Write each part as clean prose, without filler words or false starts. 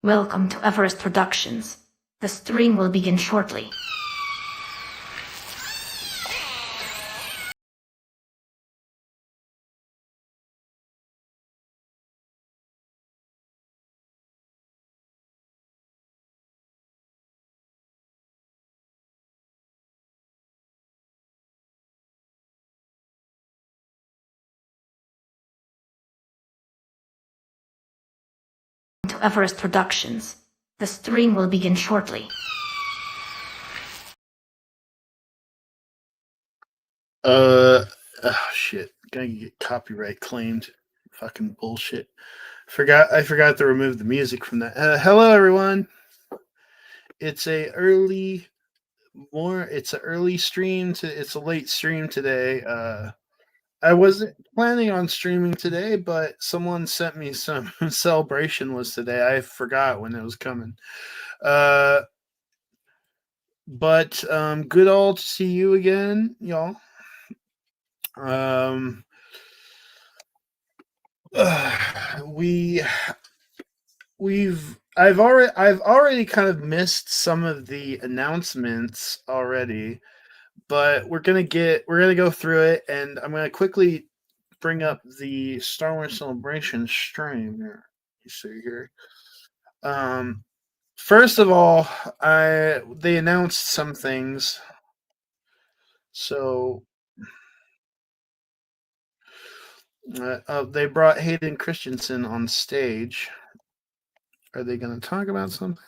Welcome to Everest Productions. The stream will begin shortly. To Everest Productions. The stream will begin shortly. Oh shit. Gonna get copyright claimed. Fucking bullshit. I forgot to remove the music from that. Hello everyone. It's a early stream it's a late stream today. I wasn't planning on streaming today, but someone sent me some celebration was today. I forgot when it was coming. But good all to see you again, y'all. Um I've already kind of missed some of the announcements already, but we're gonna go through it, and I'm gonna quickly bring up the Star Wars Celebration stream here. You see here. First of all, they announced some things. So they brought Hayden Christensen on stage. Are they going to talk about something?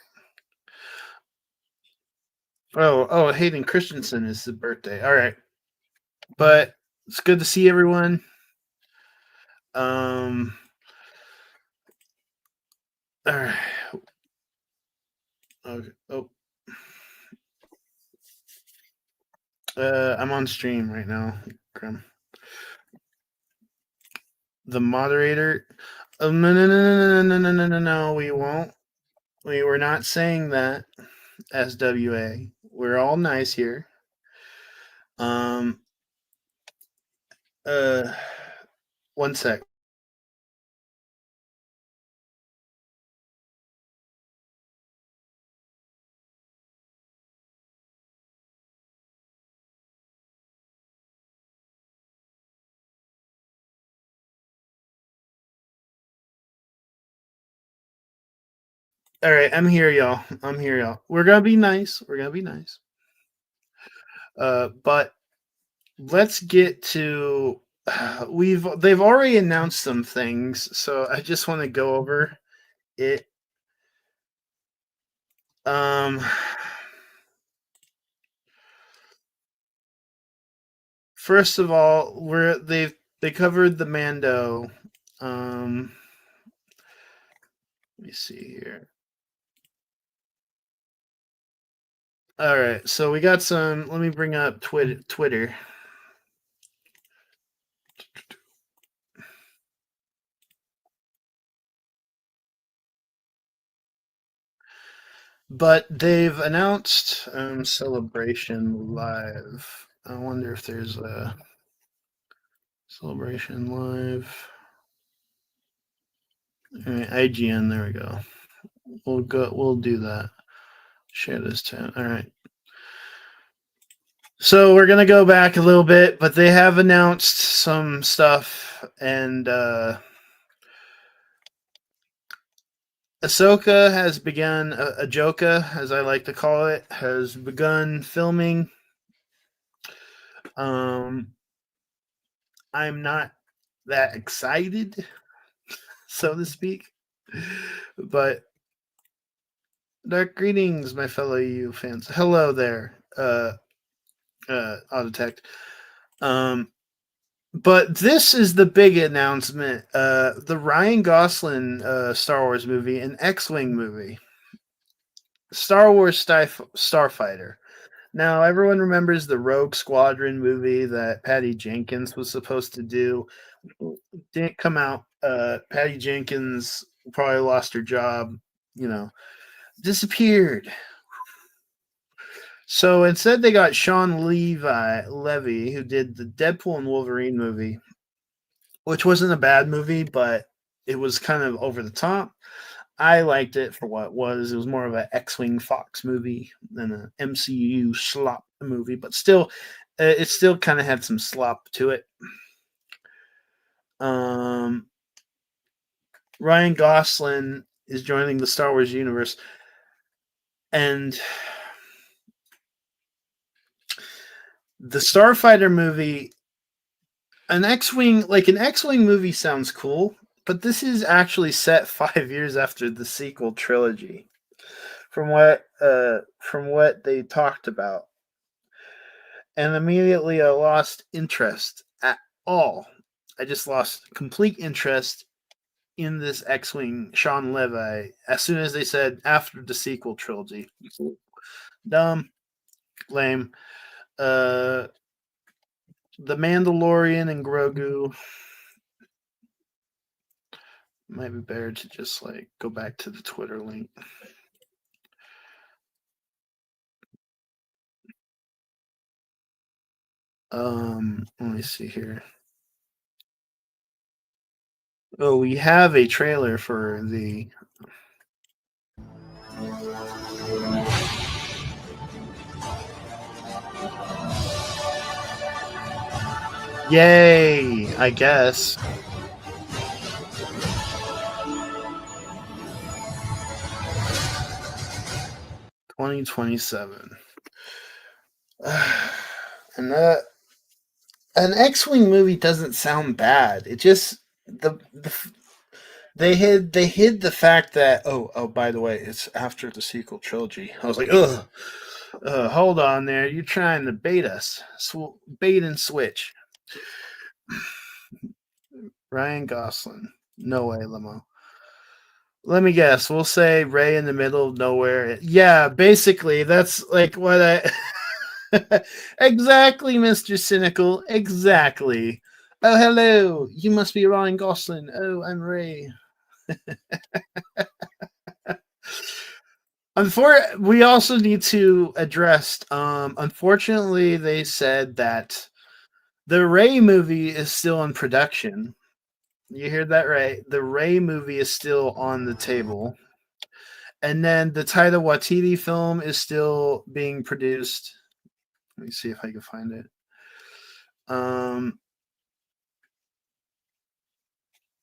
Oh, Hayden Christensen is the birthday. All right, but it's good to see everyone. All right. Okay. Oh. I'm on stream right now, Grim. The moderator. Oh, no. We won't. We were not saying that. SWA. We're all nice here. One sec. All right, I'm here, y'all. We're gonna be nice. But let's get to. They've already announced some things, so I just want to go over it. First of all, they covered the Mando. Let me see here. All right, so we got some. Let me bring up Twitter. But they've announced Celebration Live. I wonder if there's a Celebration Live. All right, IGN, there we go. We'll do that. Share this chat. All right. So we're gonna go back a little bit, but they have announced some stuff, and Ahsoka has begun, Ajoka, as I like to call it, has begun filming. I'm not that excited, so to speak, but dark greetings, my fellow you fans. Hello there, Autotech. But this is the big announcement. The Ryan Gosling Star Wars movie, an X-Wing movie. Star Wars Starfighter. Now, everyone remembers the Rogue Squadron movie that Patty Jenkins was supposed to do. Didn't come out. Patty Jenkins probably lost her job, disappeared. So instead, they got Sean Levy, who did the Deadpool and Wolverine movie, which wasn't a bad movie, but it was kind of over the top. I liked it for what it was. It was more of an X-wing Fox movie than an MCU slop movie, but still, it still kind of had some slop to it. Um, Ryan Gosling is joining the Star Wars universe, and the Starfighter movie, an X-wing movie sounds cool, but this is actually set 5 years after the sequel trilogy, from what they talked about, and immediately I lost interest at all. I just lost complete interest in this X-wing Sean Levi as soon as they said after the sequel trilogy. Dumb, lame. Uh, the Mandalorian and Grogu. Might be better to just like go back to the Twitter link. Let me see here. Oh, we have a trailer for the. Yay! I guess 2027. And an X-wing movie doesn't sound bad. It just the they hid the fact that oh by the way it's after the sequel trilogy. I was like ugh, hold on there, you're trying to bait us, bait and switch. Ryan Gosling, no way, Limo. Let me guess. We'll say Ray in the middle of nowhere. Yeah, basically that's like what I. Exactly, Mr. Cynical. Exactly. Oh, hello. You must be Ryan Gosling. Oh, I'm Ray. We also need to address. Unfortunately, they said that the Ray movie is still in production. You heard that right? The Ray movie is still on the table, and then the Taika Waititi film is still being produced. Let me see if I can find it. Um.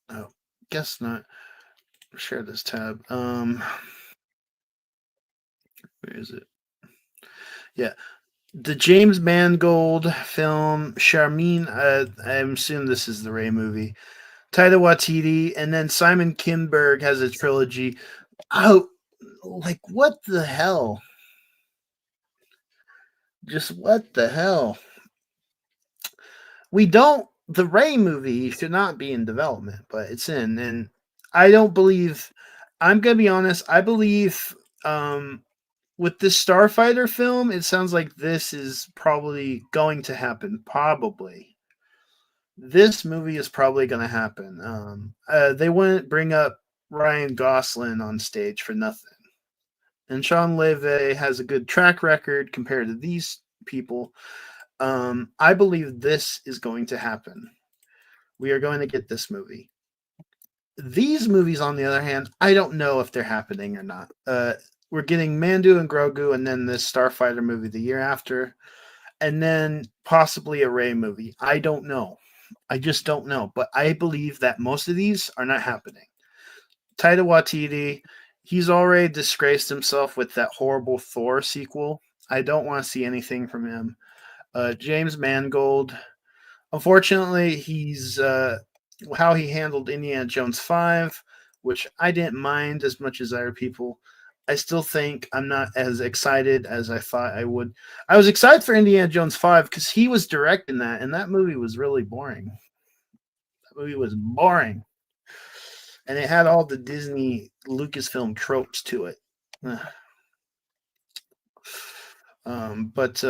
Oh, guess not. Share this tab. Where is it? Yeah, the James Mangold film, Charmin. I'm assuming this is the Ray movie. Taika Waititi, and then Simon Kinberg has a trilogy. Oh, like what the hell? Just what the hell? We don't. The Ray movie should not be in development, but it's in, and I don't believe. I'm gonna be honest. I believe with this Starfighter film, it sounds like this is probably going to happen. Probably. This movie is probably going to happen. They wouldn't bring up Ryan Gosling on stage for nothing. And Sean Levy has a good track record compared to these people. I believe this is going to happen. We are going to get this movie. These movies, on the other hand, I don't know if they're happening or not. We're getting Mando and Grogu, and then this Starfighter movie the year after, and then possibly a Ray movie. I don't know. I just don't know. But I believe that most of these are not happening. Taika Waititi, he's already disgraced himself with that horrible Thor sequel. I don't want to see anything from him. James Mangold, unfortunately, he's how he handled Indiana Jones 5, which I didn't mind as much as other people. I still think I'm not as excited as I thought I would. I was excited for Indiana Jones 5 because he was directing that, and that movie was really boring. That movie was boring. And it had all the Disney Lucasfilm tropes to it. But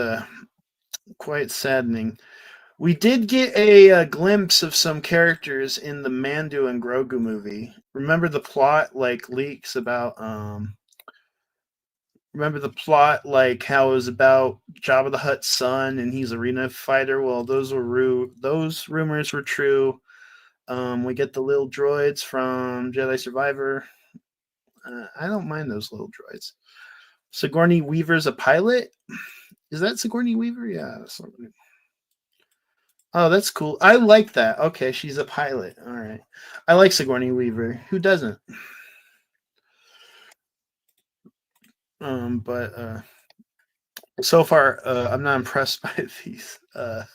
quite saddening. We did get a glimpse of some characters in the Mando and Grogu movie. Remember the plot like leaks about remember the plot like how it was about Jabba the Hutt's son and he's arena fighter. Well, those rumors were true. We get the little droids from Jedi Survivor. I don't mind those little droids. Sigourney Weaver's a pilot. Is that Sigourney Weaver? Yeah. Oh, that's cool. I like that. Okay, she's a pilot. All right. I like Sigourney Weaver. Who doesn't? But so far, I'm not impressed by these. I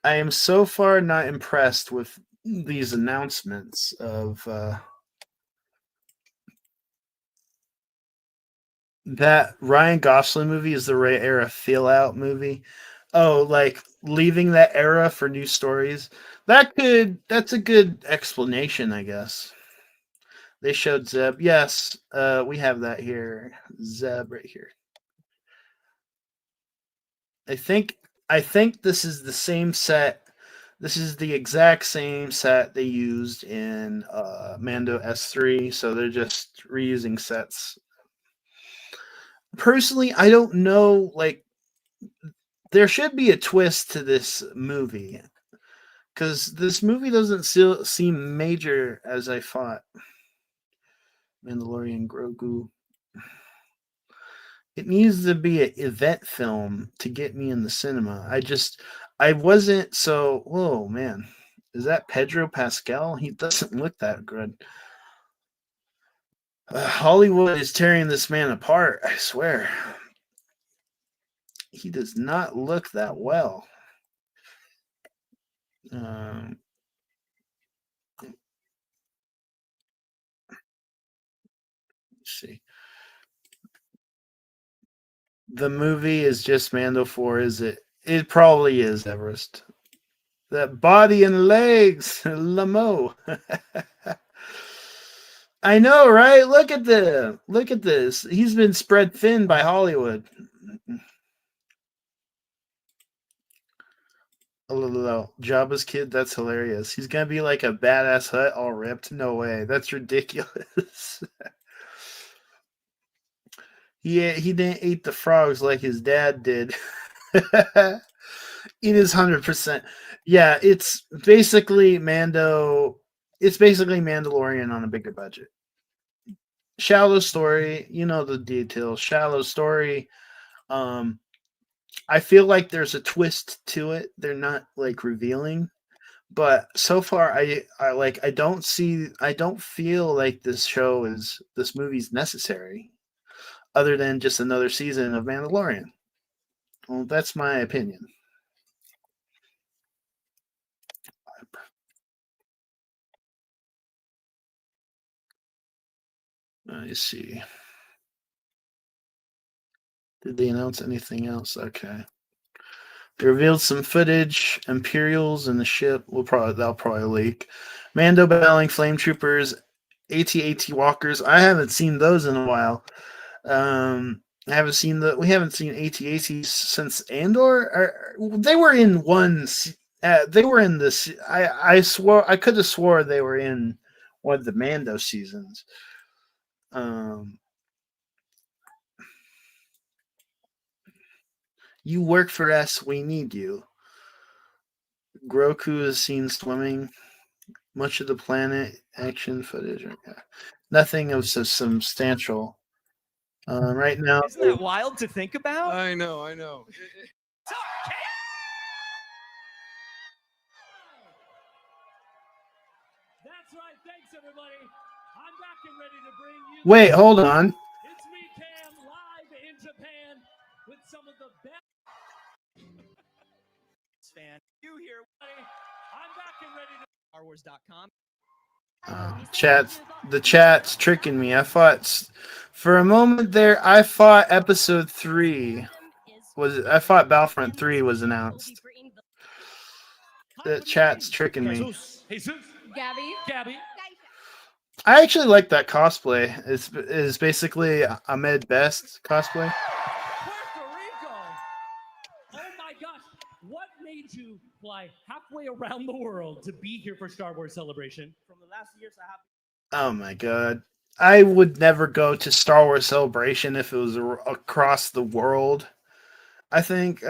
am so far not impressed with these announcements of that Ryan Gosling movie is the right era feel out movie. Oh, like leaving that era for new stories. That's a good explanation, I guess. They showed Zeb. Yes, we have that here. Zeb right here. I think this is the same set. This is the exact same set they used in Mando S3, so they're just reusing sets. Personally, I don't know. Like, there should be a twist to this movie because this movie doesn't seem major as I thought. Mandalorian Grogu. It needs to be an event film to get me in the cinema. I wasn't so. Whoa, man, is that Pedro Pascal? He doesn't look that good. Hollywood is tearing this man apart. I swear, he does not look that well. Let's see. The movie is just Mando 4, is it? It probably is, Everest. That body and legs, Lamo. I know, right? Look at this. He's been spread thin by Hollywood. Oh, Jabba's kid, that's hilarious. He's gonna be like a badass hut all ripped. No way. That's ridiculous. He didn't eat the frogs like his dad did. It is 100%. Yeah, it's basically Mando. It's basically Mandalorian on a bigger budget. Shallow story, you know the details. Shallow story. Um, I feel like there's a twist to it. They're not like revealing, but so far, I don't feel like this movie's necessary, other than just another season of Mandalorian. Well, that's my opinion. Let me see. Did they announce anything else? Okay. They revealed some footage. Imperials and the ship they'll probably leak. Mando battling flame troopers, AT-AT walkers. I haven't seen those in a while. We haven't seen AT-ATs since Andor. They were in one. They were in this. I could have swore they were in one of the Mando seasons. You work for us. We need you. Grogu is seen swimming. Much of the planet action footage. Nothing of substantial. Right now, isn't that wild to think about? I know. That's right. Thanks, everybody. I'm back and ready to bring you. Wait, hold on. It's me, Cam, live in Japan with some of the best. Fan, you here? I'm back and ready to. StarWars.com. The chat's tricking me. For a moment there, I thought episode 3 I thought Battlefront 3 was announced. The chat's tricking me. Jesus. Gabby. I actually like that cosplay. It's basically Ahmed Best cosplay. Puerto Rico. Oh my gosh. What made you fly halfway around the world to be here for Star Wars Celebration? From the last years I have. Oh my god. I would never go to Star Wars Celebration if it was across the world. I think we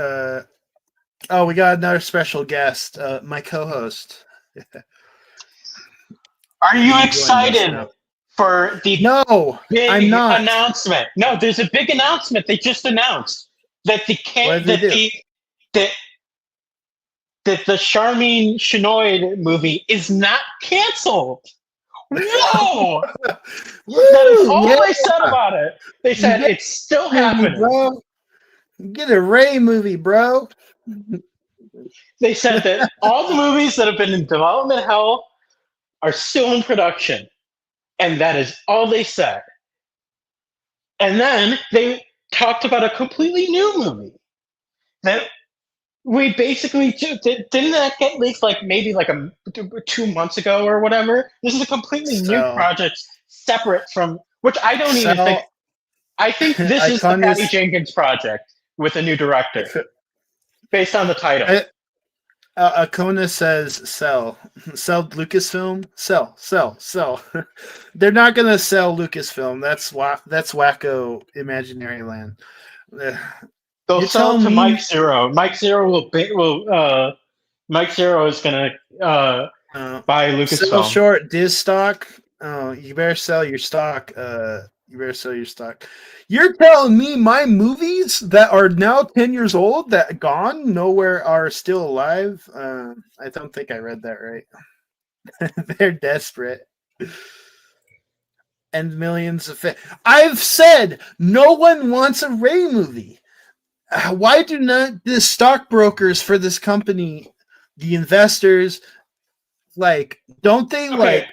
got another special guest, my co-host. Are you excited? for the No, big I'm not. announcement. No, there's a big announcement they just announced that What did they do? that the Charlene Chenoid movie is not canceled. Whoa! That is Woo! all Yeah, they said about it. They said get it's still a movie, happening. bro. Get a Ray movie, bro. They said that all the movies that have been in development hell are still in production. And that is all they said. And then they talked about a completely new movie that we basically didn't that get leaked like maybe like 2 months ago or whatever. This is a completely new So, project separate from which I don't even think. sell. I think this is the Patty Iconis. Jenkins project with a new director based on the title. Akona says sell Lucasfilm, sell. They're not gonna sell Lucasfilm. That's wacko imaginary land. They'll You're sell it telling to me- Mike Zero. Mike Zero Mike Zero is gonna buy Sell Lucasfilm. short Diz stock. Oh, you better sell your stock. You're telling me my movies that are now 10 years old that gone nowhere are still alive? I don't think I read that right. They're desperate. And millions of I've said no one wants a Ray movie. Why do not the stockbrokers for this company, the investors, don't they Okay.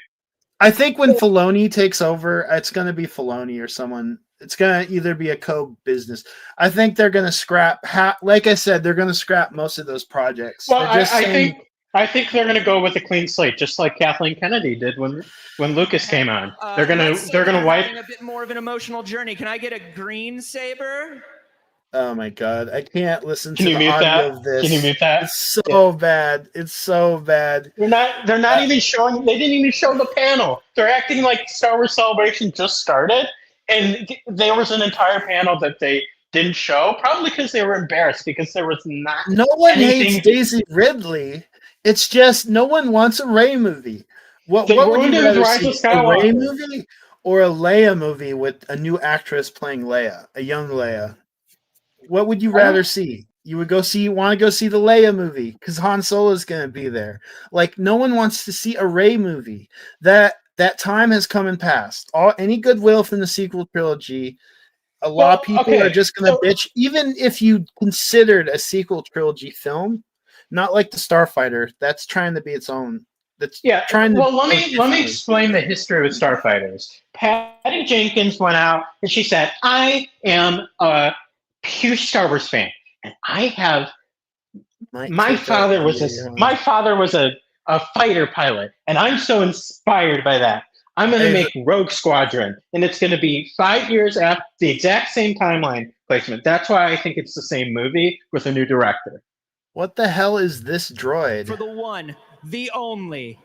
I think when Filoni takes over, it's going to be Filoni or someone. It's going to either be a co-business. I think they're going to scrap. Like I said, they're going to scrap most of those projects. Well, I think they're going to go with a clean slate, just like Kathleen Kennedy did when Lucas came on. They're going to wipe. Having a bit more of an emotional journey. Can I get a green saber? Oh my god, I can't listen Can to you the mute audio that? of this. Can you mute that? It's so bad. It's so bad. They're not even showing. They didn't even show the panel. They're acting like Star Wars Celebration just started, and there was an entire panel that they didn't show, probably because they were embarrassed because there was not. No one anything. hates Daisy Ridley. It's just no one wants a Ray movie. What They would ruined you it with rather Rise see? of A Ray Skywalker. movie or a Leia movie with a new actress playing Leia, a young Leia? What would you rather see? You would want to go see the Leia movie because Han Solo is going to be there. Like no one wants to see a Rey movie. That time has come and passed. Any goodwill from the sequel trilogy, a lot of people are just going to bitch. Even if you considered a sequel trilogy film, not like the Starfighter, that's trying to be its own. That's trying to. Well, let me explain the history with Starfighters. Patty Jenkins went out and she said, "I am a huge Star Wars fan, and I have my father was a fighter pilot, and I'm so inspired by that. I'm going to make Rogue Squadron, and it's going to be 5 years after the exact same timeline placement. That's why I think it's the same movie with a new director." What the hell is this droid? For the one, the only,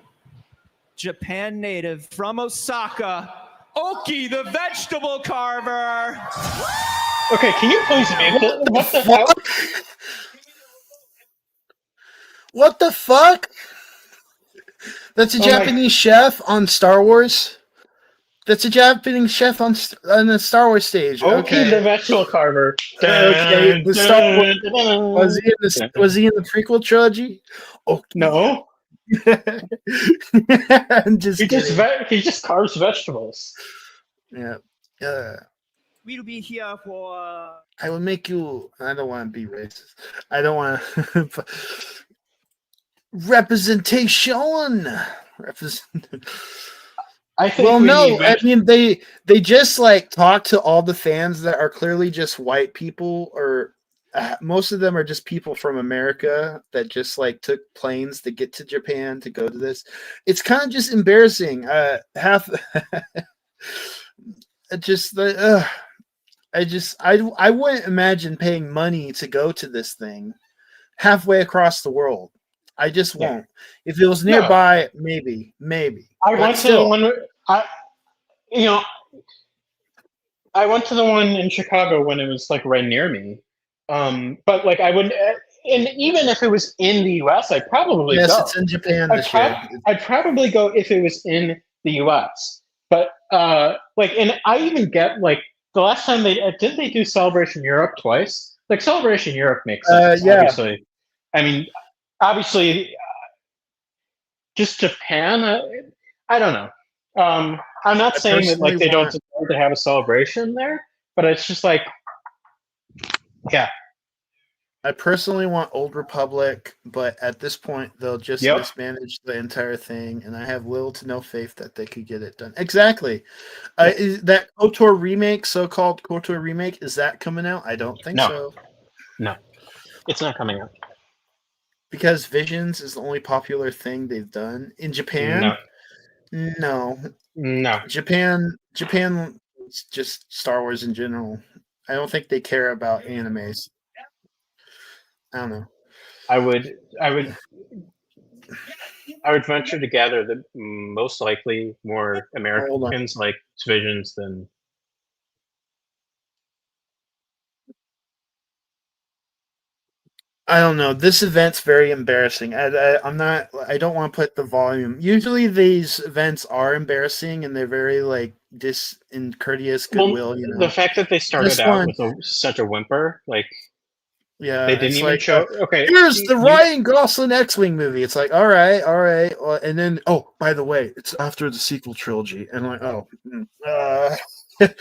Japan native from Osaka, Oki the vegetable carver. Okay, can you please mute it? What the hell? What the fuck? That's a Japanese chef on Star Wars. That's a Japanese chef on the Star Wars stage. Okay, the vegetable carver. Okay, the Star Wars. Was he in the prequel trilogy? Oh no. I'm just kidding. He just carves vegetables. Yeah. We'll be here for. I will make you. I don't want to be racist. I don't want to. Representation. I think. Well, no. I mean, they just talk to all the fans that are clearly just white people, or most of them are just people from America that just took planes to get to Japan to go to this. It's kind of just embarrassing. I wouldn't imagine paying money to go to this thing halfway across the world. I just won't. If it was nearby, maybe. I went to the one. I went to the one in Chicago when it was right near me. But I wouldn't. And even if it was in the U.S., I'd probably go. Yes, it's in Japan this year. I'd probably go if it was in the U.S. But like, and I even get like the last time they didn't they do Celebration Europe twice? Like Celebration Europe makes sense, Yeah. obviously. I mean, obviously, just Japan. I don't know. I'm not saying that like personally they don't want- deserve to have a celebration there, but it's just like, yeah, I personally want Old Republic, but at this point they'll just Yep. mismanage the entire thing, and I have little to no faith that they could get it done. Exactly. Is that KOTOR remake, so-called KOTOR remake, is that coming out? I don't think No. so. no, it's not coming out. Because Visions is the only popular thing they've done in Japan. No. No. Japan it's just Star Wars in general. I don't think they care about animes. I don't know. I would venture to gather that most likely more Americans like Visions than. I don't know. This event's very embarrassing. I'm not. I don't want to put the volume. Usually these events are embarrassing and they're very like discourteous goodwill. You know, the fact that they started This out one- with such a whimper, like yeah, they didn't it's even like, show. Okay, here's the Ryan Gosling X-wing movie. It's like, all right, well, and then by the way, it's after the sequel trilogy, and I'm like,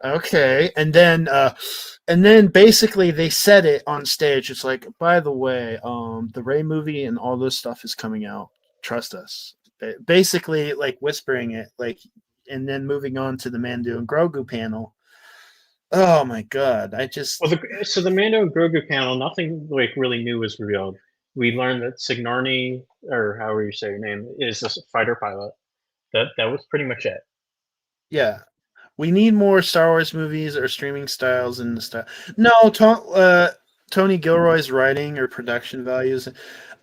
okay, and then basically they said it on stage. It's like, by the way, the Rey movie and all this stuff is coming out. Trust us. Basically, like whispering it, like, and then moving on to the Mando and Grogu panel. Oh my god! So the Mando and Grogu panel, nothing like really new was revealed. We learned that Sigourney, or however you say your name, is a fighter pilot. That was pretty much it. Yeah, we need more Star Wars movies or streaming styles in the style. No, Tony Gilroy's writing or production values.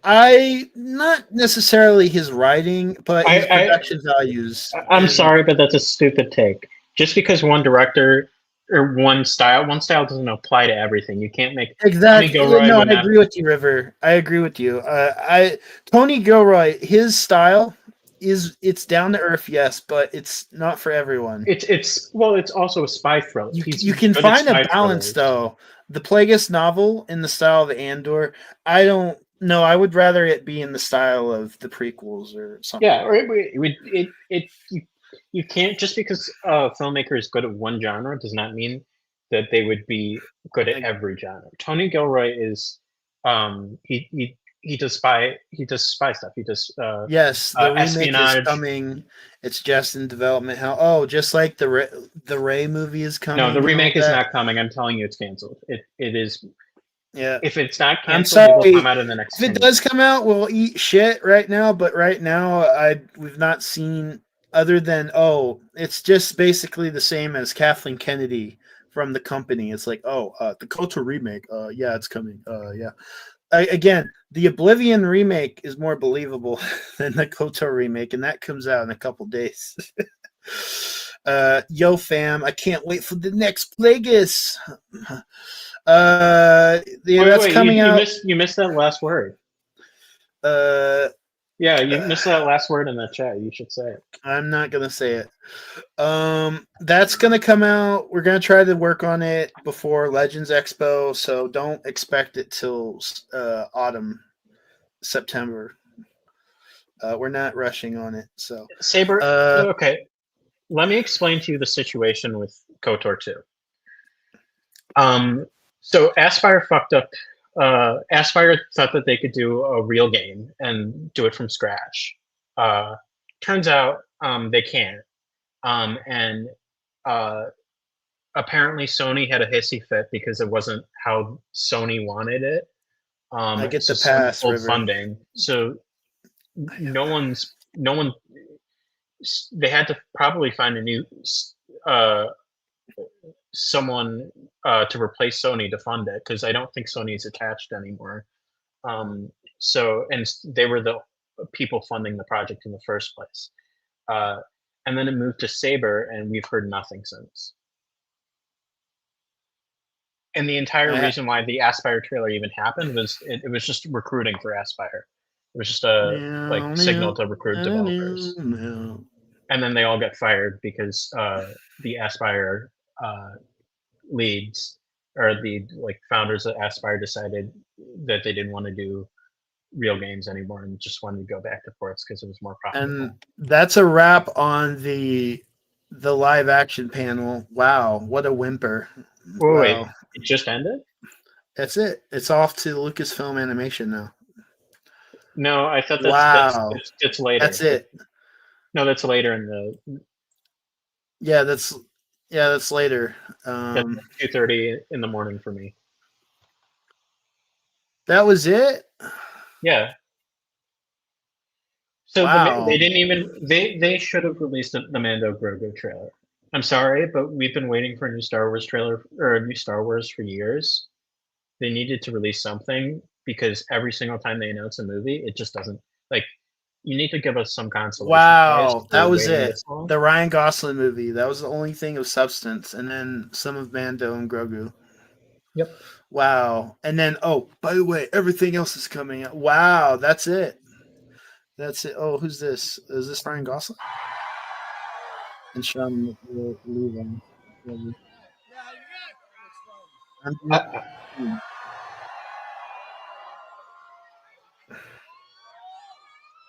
Not necessarily his writing, but his production values. I'm sorry, but that's a stupid take. Just because one director or one style doesn't apply to everything. You can't make Exactly. Tony Gilroy No, I would not- agree with you, River. I agree with you. Tony Gilroy, his style it's down to earth, yes, but it's not for everyone. It's also a spy thriller. You can find a balance though. The Plagueis novel in the style of Andor, I don't know. I would rather it be in the style of the prequels or something. Yeah, or you can't, just because a filmmaker is good at one genre does not mean that they would be good at every genre. Tony Gilroy is he does spy stuff. He does yes, the remake espionage. is coming. It's just in development. Just like the Rey movie is coming. No, the remake is not coming. I'm telling you, it's canceled. It is. Yeah. If it's not I'm canceled, it will sorry. come out in the next. If it does come out, we'll eat shit right now. But right now, we've not seen other than it's just basically the same as Kathleen Kennedy from the company. It's like the KOTOR remake. Yeah, it's coming. Yeah. Again, the Oblivion remake is more believable than the KOTOR remake, and that comes out in a couple days. Yo, fam! I can't wait for the next Plagueis. That's coming out. You missed that last word. Yeah, you missed that last word in the chat. You should say it. I'm not gonna say it. That's gonna come out. We're gonna try to work on it before Legends Expo, so don't expect it till autumn, September. We're not rushing on it. So Saber. Okay, let me explain to you the situation with KOTOR 2. So Aspire fucked up. Aspire thought that they could do a real game and do it from scratch. Turns out they can't. And apparently Sony had a hissy fit because it wasn't how Sony wanted it. I get so the pass, Sony pulled River. funding. So no one. They had to probably find a new someone to replace Sony to fund it, because I don't think Sony's attached anymore. So, and they were the people funding the project in the first place. And then it moved to Saber, and we've heard nothing since. And the entire reason why the Aspire trailer even happened was it was just recruiting for Aspire. It was just a signal to recruit developers. and then they all got fired because the Aspire leads or the founders of Aspire decided that they didn't want to do real games anymore and just wanted to go back to ports because it was more profitable. And that's a wrap on the live action panel. Wow, what a whimper! Wait, Wow. wait, it just ended? That's it. It's off to Lucasfilm Animation now. No, I thought Wow. that's later. That's it. No, that's later in the. Yeah, that's later. That's 2:30 in the morning for me. That was it. Yeah. So Wow. they didn't even they should have released the Mando Grogu trailer. I'm sorry, but we've been waiting for a new Star Wars trailer or a new Star Wars for years. They needed to release something because every single time they announce a movie, it just doesn't you need to give us some consolation. Wow, that was waiting it. this long. The Ryan Gosling movie. That was the only thing of substance, and then some of Mando and Grogu. Yep. Wow, and then by the way, everything else is coming out. Wow, that's it. That's it. Oh, who's this? Is this Ryan Gosling? And Sean Levin.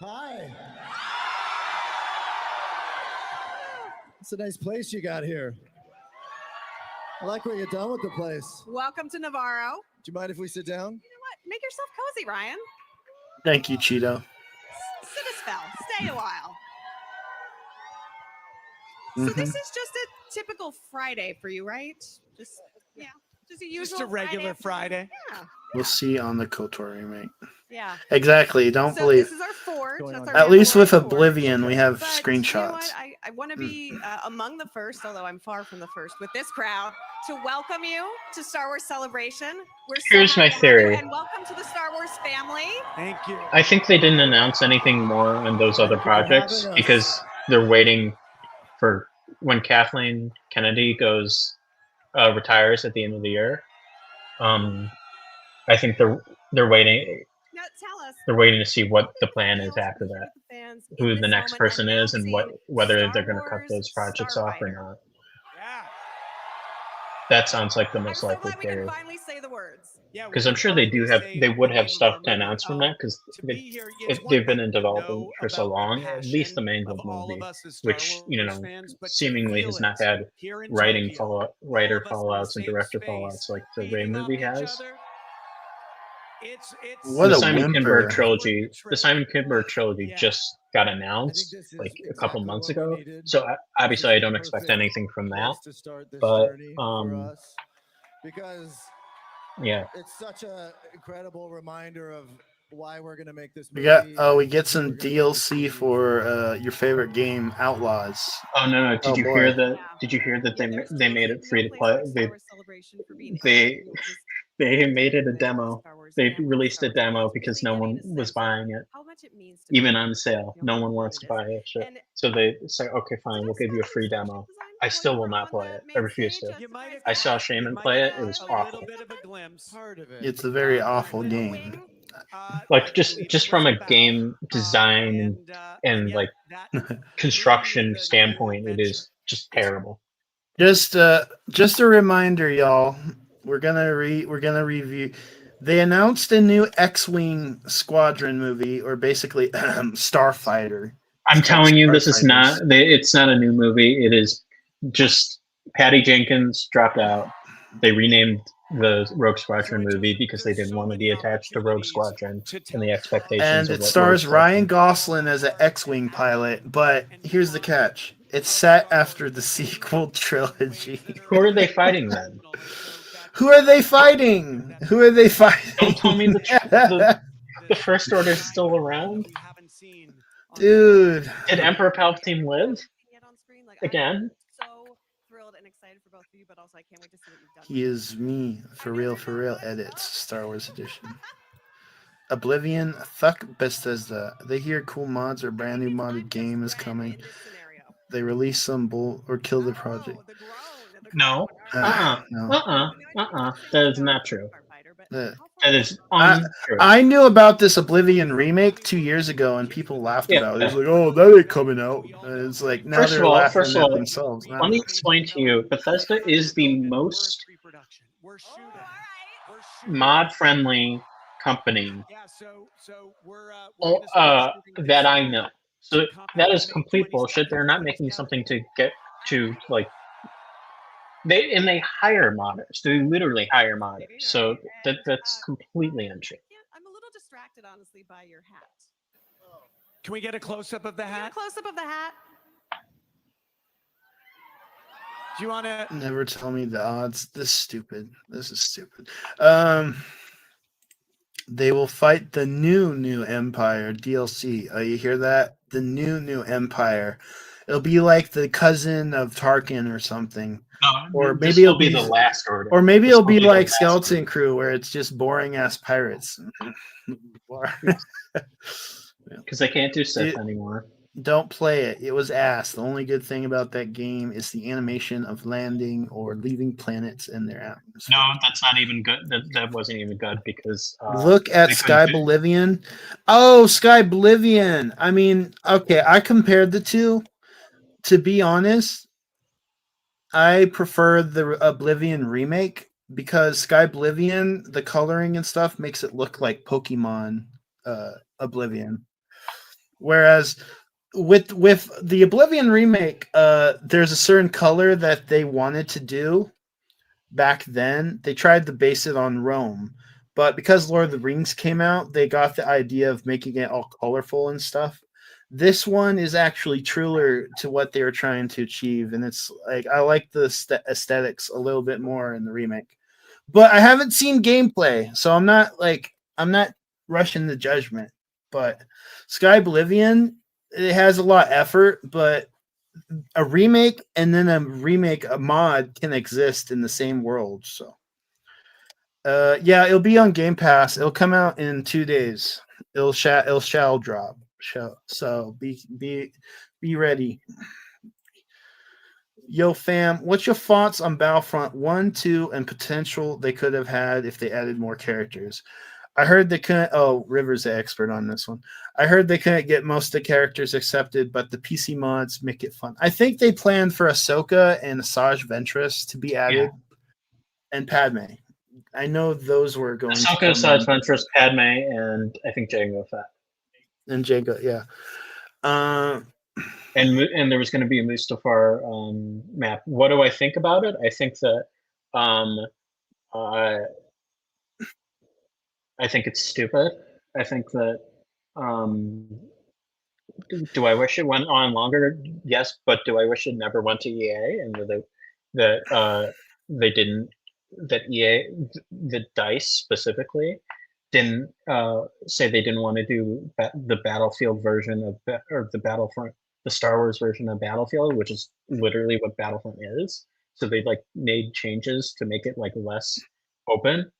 Hi. It's a nice place you got here. I like what you've done with the place. Welcome to Navarro. Do you mind if we sit down? You know what? Make yourself cozy, Ryan. Thank you, Cheeto. Sit a spell. Stay a while. So Mhm. this is just a typical Friday for you, right? Just a usual. Just a regular Friday. Yeah. We'll see on the KOTOR remake. Yeah. Exactly. Don't So believe. this is our Ford. Going That's on? our At least with Mandalorian Ford. Oblivion, we have But screenshots. You know what? I want to be among the first, although I'm far from the first, with this crowd to welcome you to Star Wars Celebration. We're so Here's my happy to have you, theory. and welcome to the Star Wars family. Thank you. I think they didn't announce anything more on those other Thank you for having projects us. because they're waiting for when Kathleen Kennedy retires at the end of the year. I think they're waiting. Now tell us. They're waiting to see what the plan is after that, Fans in who this the next moment person is, and announcing whether Star they're going to cut Wars those projects off or Starfighter. not. Yeah. That sounds like the I'm most so likely glad we can theory. finally say the words. Yeah. Because I'm sure they would have stuff to announce from that because they've been in development for so long. At least the Mango movie, which seemingly has not had writer fallouts and director fallouts like the Ray movie has. What the a Simon whimper. Kinberg trilogy. The Simon Kinberg trilogy just got announced like a couple months ago. So obviously, I don't expect anything from that. But because yeah, it's such an incredible reminder of why we're gonna make this We movie. get some DLC for your favorite game, Outlaws. Oh no! Did Oh, you boy. hear that? Did you hear that they made it free to play? They made it a demo. They released a demo because no one was buying it, even on sale. No one wants to buy it. Shit. So they say, okay, fine, we'll give you a free demo. I still will not play it. I refuse to. I saw Shaman play it. It was awful. It's a very awful game. Like just from a game design and like construction standpoint, it is just terrible. Just a reminder, y'all. We're gonna review. They announced a new X-wing squadron movie, or basically Starfighter. I'm telling you, this is not. It's not a new movie. It is just Patty Jenkins dropped out. They renamed the Rogue Squadron movie because they didn't want to be attached to Rogue Squadron and the expectations. And of it what stars Rogue Ryan Gosling as an X-wing pilot. But here's the catch: it's set after the sequel trilogy. Who are they fighting then? Who are they fighting? Don't tell me the First Order is still around. Dude. Did Emperor Palpatine live again? So thrilled and excited for both of you, but also I can't wait to see what you've done. He is me, for real, edits, Star Wars edition. Oblivion, fuck Bethesda. They hear cool mods or brand new modded game is coming. They release some bull or kill the project. No. No. That is not true. Uh, That is I, untrue. I knew about this Oblivion remake 2 years ago, and people laughed Yeah. about it. It was like, "Oh, that ain't coming out." And it's like now First of they're all, laughing at themselves. Now. let me explain to you. Bethesda is the most mod-friendly company that I know. So that is complete bullshit. They're not making something to get to like they hire modders. They literally hire modders. So that's completely untrue. Yeah, I'm a little distracted, honestly, by your hat. Can we get a close up of the Can you get a hat? close up of the hat? Do you want to? Never tell me the odds. This is stupid. They will fight the new Empire DLC. Oh, you hear that? The new Empire. It'll be like the cousin of Tarkin or something. Or This maybe will it'll be be the last order. Or maybe This it'll will be the like last Skeleton order. Crew, where it's just boring ass pirates. Because they can't do Sith It- anymore. Don't play it. It was ass. The only good thing about that game is the animation of landing or leaving planets in their atmosphere. No, that's not even good. That wasn't even good because Look at they Sky couldn't do- Bolivian. Oh, Sky Bolivian. I mean, okay, I compared the two. To be honest, I prefer the Oblivion remake because Sky Oblivion, the coloring and stuff makes it look like Pokemon Oblivion. Whereas with the Oblivion remake, there's a certain color that they wanted to do back then. They tried to base it on Rome, but because Lord of the Rings came out, they got the idea of making it all colorful and stuff. This one is actually truer to what they were trying to achieve, and it's like I like the aesthetics a little bit more in the remake. But I haven't seen gameplay, so I'm not rushing the judgment. But Sky Oblivion, it has a lot of effort, but a remake and then a mod can exist in the same world. So yeah, it'll be on Game Pass. It'll come out in 2 days. It shall drop. So be ready. Yo fam, what's your thoughts on Battlefront 1, 2, and potential they could have had if they added more characters? I heard they couldn't. Oh, River's the expert on this one. I heard they couldn't get most of the characters accepted, but the PC mods make it fun. I think they planned for Ahsoka and Asajj Ventress to be added, and Padme. I know those were going Ahsoka, to come Asajj in. Ventress, Padme, and I think Jango Fett. And Jango, yeah. And there was going to be a Mustafar map. What do I think about it? I think that I think it's stupid. I think that do I wish it went on longer? Yes, but do I wish it never went to EA and they didn't that EA the DICE specifically didn't say they didn't want to do the Battlefield version or the Battlefront, the Star Wars version of Battlefield, which is literally what Battlefront is. So they like made changes to make it like less open.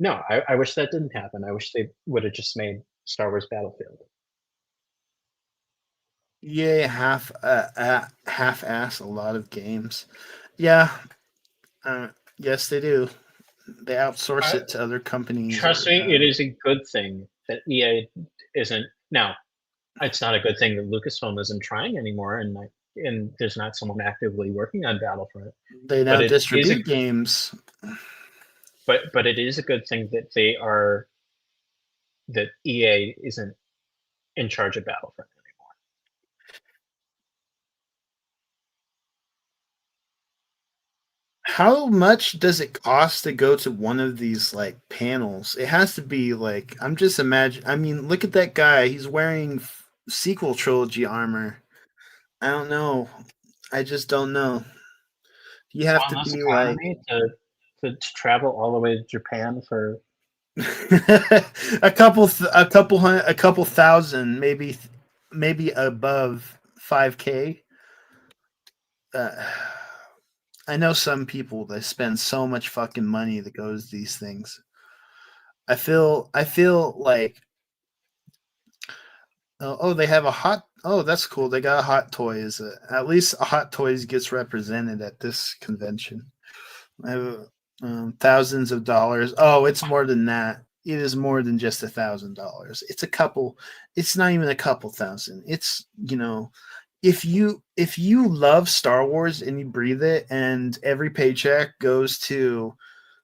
No, I wish that didn't happen. I wish they would have just made Star Wars Battlefield. Yeah, half-ass a lot of games. Yeah, yes, they do. They outsource it to other companies. Trust me, it is a good thing that EA isn't now. It's not a good thing that Lucasfilm isn't trying anymore, and there's not someone actively working on Battlefront. They now But it is distribute games. But it is a good thing that that EA isn't in charge of Battlefront anymore. How much does it cost to go to one of these like panels? It has to be like I'm just imagining. I mean, look at that guy. He's wearing sequel trilogy armor. I don't know. I just don't know. You have to On this be like economy to travel all the way to Japan for a couple thousand, maybe above 5K. I know some people that spend so much fucking money that goes to these things. I feel like they have a hot. Oh, that's cool. They got a Hot Toys. At least a Hot Toys gets represented at this convention. thousands of dollars. Oh, it's more than that. It is more than just $1,000. It's a couple. It's not even a couple thousand. It's, if you love Star Wars and you breathe it, and every paycheck goes to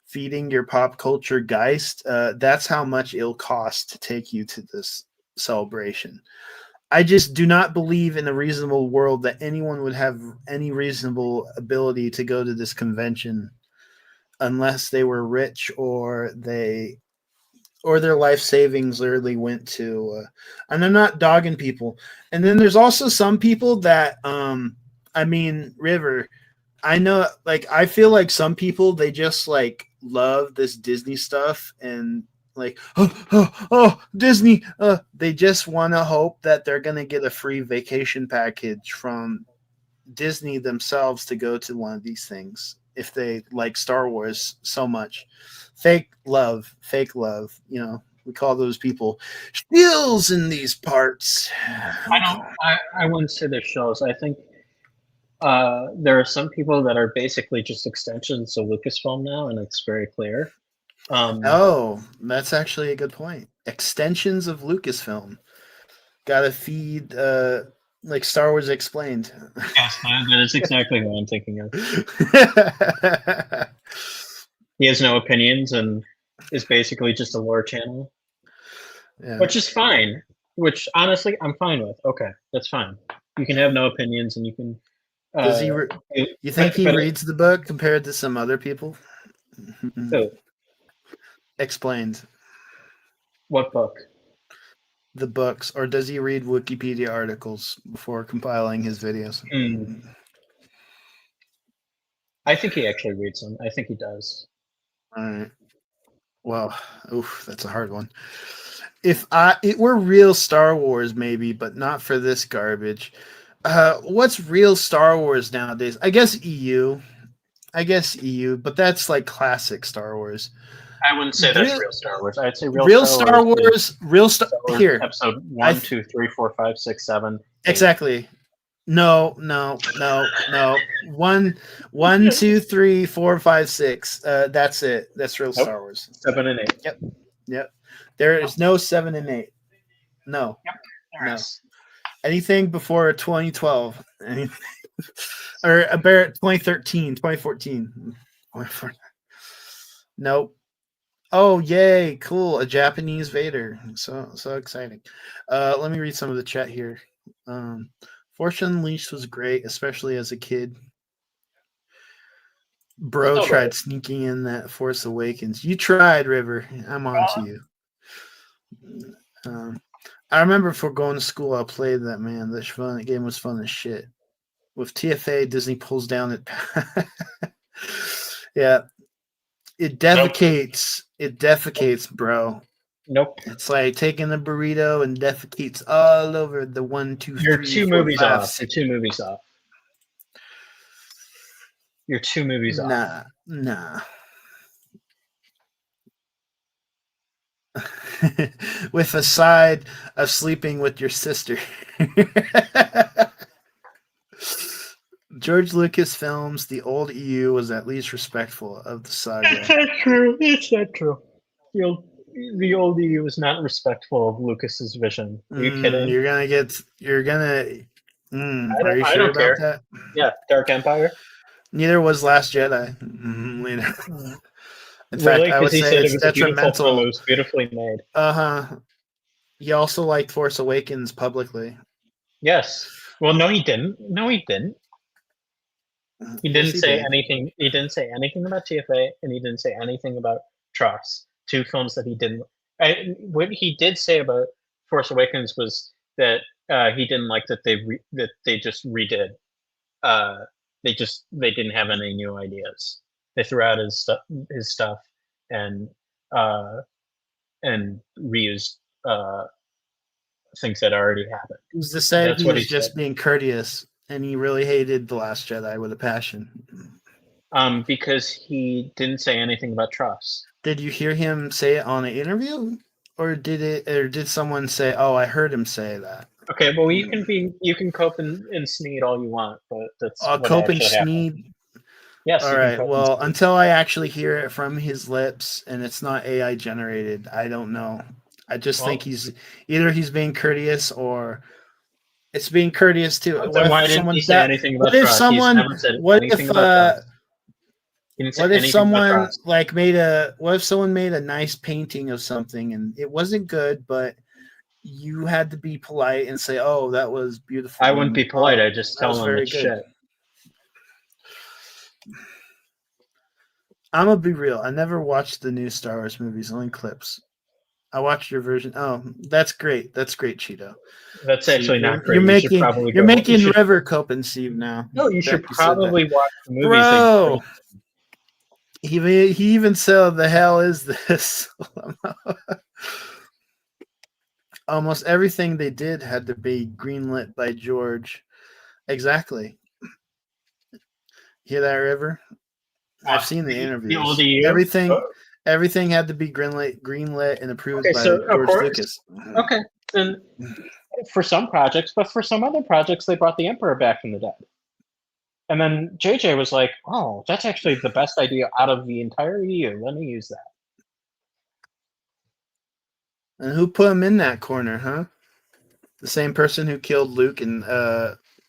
feeding your pop culture geist, that's how much it'll cost to take you to this celebration. I just do not believe in a reasonable world that anyone would have any reasonable ability to go to this convention unless they were rich or their life savings literally went to and I'm not dogging people. And then there's also some people that River, I know, like, I feel like some people, they just like love this Disney stuff, and like, Disney, they just want to hope that they're going to get a free vacation package from Disney themselves to go to one of these things if they like Star Wars so much. Fake love. We call those people shills in these parts. I wouldn't say they're shows. I think there are some people that are basically just extensions of Lucasfilm now, and it's very clear. Oh, that's actually a good point. Extensions of Lucasfilm. Gotta feed like Star Wars Explained. Yes, that is exactly what I'm thinking of. He has no opinions and is basically just a lore channel, which is fine. Which honestly, I'm fine with. Okay, that's fine. You can have no opinions, and you can. Does he? You think he reads the book compared to some other people? Who? Explained. What book? The books, or does he read Wikipedia articles before compiling his videos? I think he actually reads them. I think he does. All right. Well, that's a hard one. If it were real Star Wars, maybe, but not for this garbage. What's real Star Wars nowadays? I guess EU, but that's like classic Star Wars. I wouldn't say that's real Star Wars. I'd say real Star Wars. Here, episode 1, 2, 3, 4, 5, 6, 7. 8. Exactly. No. 1, 2, 3, 4, 5, 6. That's it. That's real Star Wars. 7 and 8. Yep. There is no 7 and 8. No. Yep. No. Anything before 2012. Or about 2013, 2014. Nope. Oh, yay, cool. A Japanese Vader. So exciting. Let me read some of the chat here. Force Unleashed was great, especially as a kid. Bro tried sneaking in that Force Awakens. You tried, River. I'm on to you. I remember before going to school, I played that, man. That game was fun as shit. With TFA, Disney pulls down it. Yeah. It defecates. Nope. It defecates, bro. Nope. It's like taking a burrito and defecates all over the 1, 2, 3. You're 2 movies off. You're 2 movies off. You're 2 movies off. Nah. With a side of sleeping with your sister. George Lucas films, the old EU was at least respectful of the saga. It's not true. It's not true. The old EU was not respectful of Lucas's vision. Are you kidding? Are you sure about that? Yeah, Dark Empire. Neither was Last Jedi. Later. In fact, I would say it's detrimental. It was beautifully made. He also liked Force Awakens publicly. Yes. Well, no, he didn't. He didn't say anything. He didn't say anything about TFA, and he didn't say anything about Trust. 2 films that he didn't. What he did say about Force Awakens was that he didn't like that they just redid. They didn't have any new ideas. They threw out his stuff and reused things that already happened. Who's to say he was just being courteous, and he really hated The Last Jedi with a passion? Because he didn't say anything about Trust. Did you hear him say it on an interview, or did someone say, "Oh, I heard him say that"? Okay, well, you can cope and sneed all you want, but that's cope and sneed. Yes. All you can right. cut and Well, speak. until I actually hear it from his lips and it's not AI generated, I don't know. I just think Well- he's being courteous or it's being courteous too. Then why didn't he say anything about trust? He's never said anything about trust. He didn't say what if anything about someone trust. made a nice painting of something and it wasn't good, but you had to be polite and say, "Oh, that was beautiful." I wouldn't be polite. I'd just That was tell him very it's good. shit. I'm gonna be real. I never watched the new Star Wars movies, only clips. I watched your version. Oh, that's great. That's great, Cheeto. That's See, actually not great. You're You should making probably you're go. making You should, River co-conceive now. no, you should Becky said that. probably watch the movies. Bro, he even said, "The hell is this?" Almost everything they did had to be greenlit by George. Exactly. Hear that, River? I've seen the interviews. The older you. Everything had to be greenlit and approved Okay, by so, of George course- Lucas. Okay, then for some projects, but for some other projects, they brought the Emperor back from the dead. And then JJ was like, "Oh, that's actually the best idea out of the entire EU. Let me use that." And who put him in that corner, huh? The same person who killed Luke and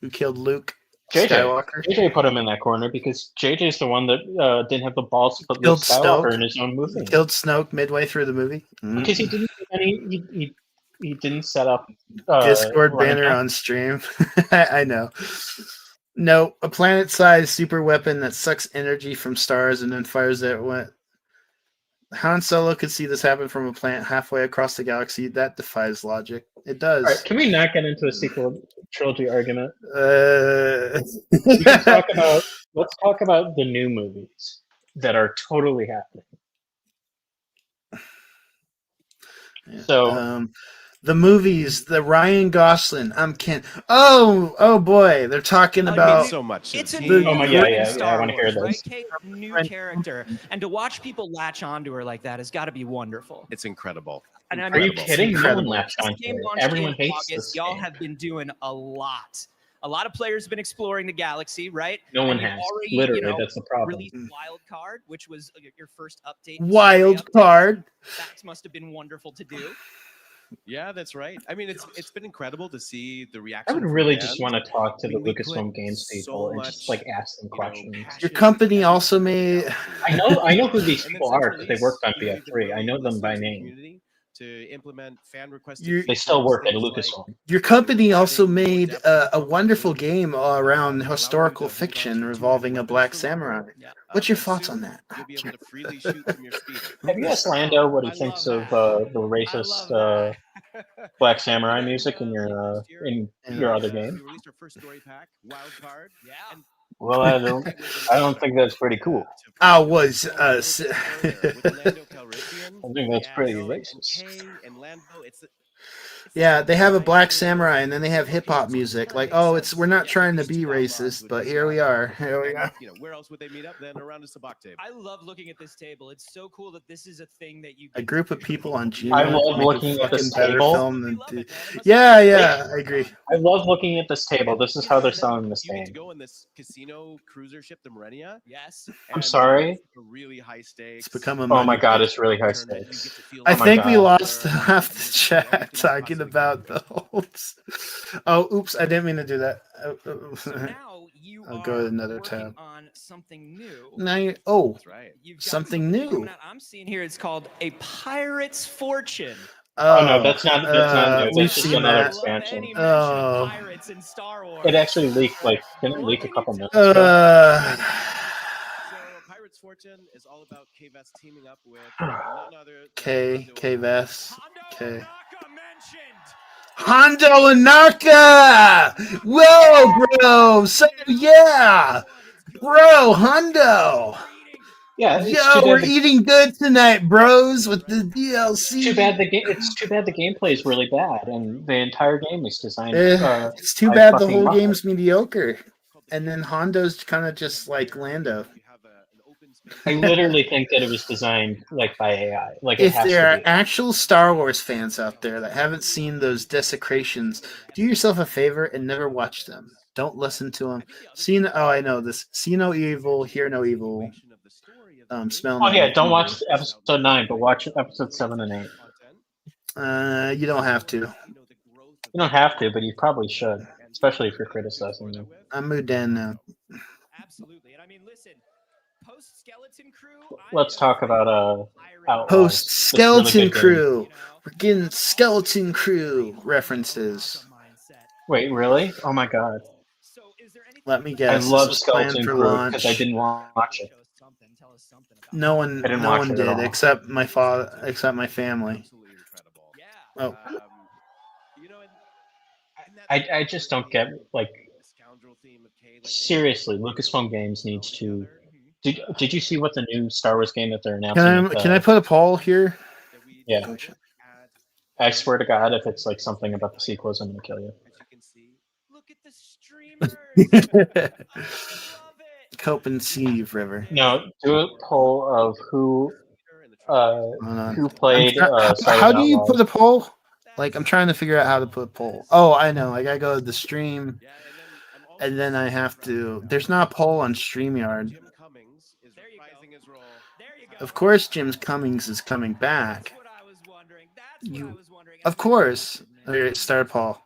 Luke Skywalker. JJ put him in that corner because JJ's the one that didn't have the balls to put Luke Killed Skywalker Snoke. in his own movie. Killed Snoke midway through the movie. Because he didn't do any. He didn't set up Discord running banner back. on stream. I know. No, a planet-sized super weapon that sucks energy from stars and then fires it. Han Solo could see this happen from a planet halfway across the galaxy. That defies logic. It does. All right, can we not get into a sequel trilogy argument? Let's Let's talk about the new movies that are totally happening. So the movies, the Ryan Gosling. I'm Ken. Oh boy, they're talking about so much. It's a The- new Oh my- yeah, in yeah, Star I wanna hear Wars, this. right? New character, and to watch people latch onto her like that has got to be wonderful. It's incredible. And I Are you mean, kidding? No one Incredible. latched this onto game it. launched Everyone in hates August. this Y'all game. have been doing a lot. A lot of players have been exploring the galaxy, right? No one And you've has. already, Literally, that's the problem. released Wild Card, which was your first update. Wild story update. Card. That must have been wonderful to do. Yeah, that's right. I mean, it's been incredible to see the I reaction. would from really fans. just want to talk to I the mean, we Lucasfilm put Games so people and just much, like ask them questions. Your passion company into also the made. galaxy. I know who these And then people since are because they release, worked on you know, we've been BF3. I really know them by listening to the name. community to implement fan requested. You- They still work at features, things Lucasfilm. Your company also adding more made depth to a the wonderful conversation, game around allowing historical you to hold on fiction to revolving a two-handed black weapons for longer. samurai. Yeah. What's your And thoughts on soon, that? You'll be able to freely shoot from your speeder. Have you asked Lando what he I thinks love of that. the racist Black Samurai music in your other game? We released our first story pack, Wild Card. Yeah. And Well, I don't think that's pretty cool. I was I think that's pretty racist. Yeah, they have a black samurai and then they have hip hop music. Like, oh, we're not trying to be racist, but here we are. Here we are. You know, where else would they meet up than around a sabak table? I love looking at this table. It's so cool that this is a thing that you. A get group to of do. people on Gmail. I love make a looking at this fucking better table. film than We love do- it, man. It must Yeah, I agree. I love looking at this table. This is how they're selling this You get to game. go in this casino cruiser ship, the Millennia. Yes. and sorry? it's a really high stakes. It's become a Oh my money god, pit. it's really high tournament. You stakes. get to feel I Oh my think we God. lost half the chat talking about the holds. Oh, oops! I didn't mean to do that. So now you I'll are go to another working tab. on something new. Now you That's right. You've got something new new. coming out. I'm seeing here. It's called A Pirate's Fortune. Oh, no, that's not new. We've That's just seen another I that. love expansion. any mention Oh. of pirates in Star Wars. It actually leaked didn't it leak a couple minutes ago? So, Pirate's Fortune is all about K-Vest teaming up with none other than K-Vest. Hondo Okay. Ohnaka mentioned. Hondo and Naka! Whoa, bro! So, yeah! Bro, Hondo! Yeah, it's Yo, too we're bad the, eating good tonight, bros, with the it's DLC. too bad the gameplay is really bad, and the entire game is designed. It's too by bad the fucking whole Muppets. game's mediocre. And then Hondo's kind of just like Lando. I literally think that it was designed by AI. It If has there to are be. actual Star Wars fans out there that haven't seen those desecrations, do yourself a favor and never watch them. Don't listen to him. See no. Oh, I know this. See no evil, hear no evil. Smell no. Oh yeah, don't watch episode 9, but watch episode 7 and 8. You don't have to. You don't have to, but you probably should, especially if you're criticizing them. I'm Mudan now. Absolutely. And I mean, listen, post Skeleton Crew. Let's talk about Outlaws. Post This Skeleton really good game. Crew. We're getting Skeleton Crew references. Wait, really? Oh my god. Let me I guess. love this was planned Skeleton for Crew launch. because I didn't watch it. No one, I didn't no watch one it at did all. except my father, except my family. Oh, I just don't get, like, seriously, Lucasfilm Games needs to. Did you see what the new Star Wars game that they're announcing? can I put a poll here? Yeah. I swear to God, if it's like something about the sequels, I'm gonna kill you. Look at the streamers. Cope and Sieve River. No, do a poll of who played I'm try- Star how Wars do you Outlaws. put a poll? Like, I'm trying to figure out how to put a poll. Oh, I know. I gotta go to the stream, and then I have to. There's not a poll on StreamYard. Of course, Jim Cummings is coming back. Of course. Okay, start poll.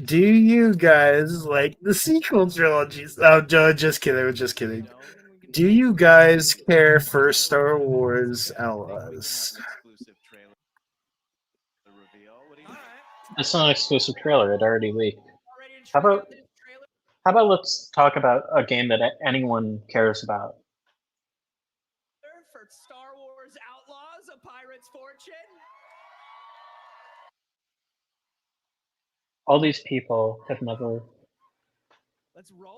Do you guys like the sequel trilogies? Oh, Joe, just kidding. Just kidding. Do you guys care for Star Wars Outlaws? It's not an exclusive trailer. It already leaked. How about let's talk about a game that anyone cares about? For Star Wars Outlaws, a pirate's fortune. All these people have never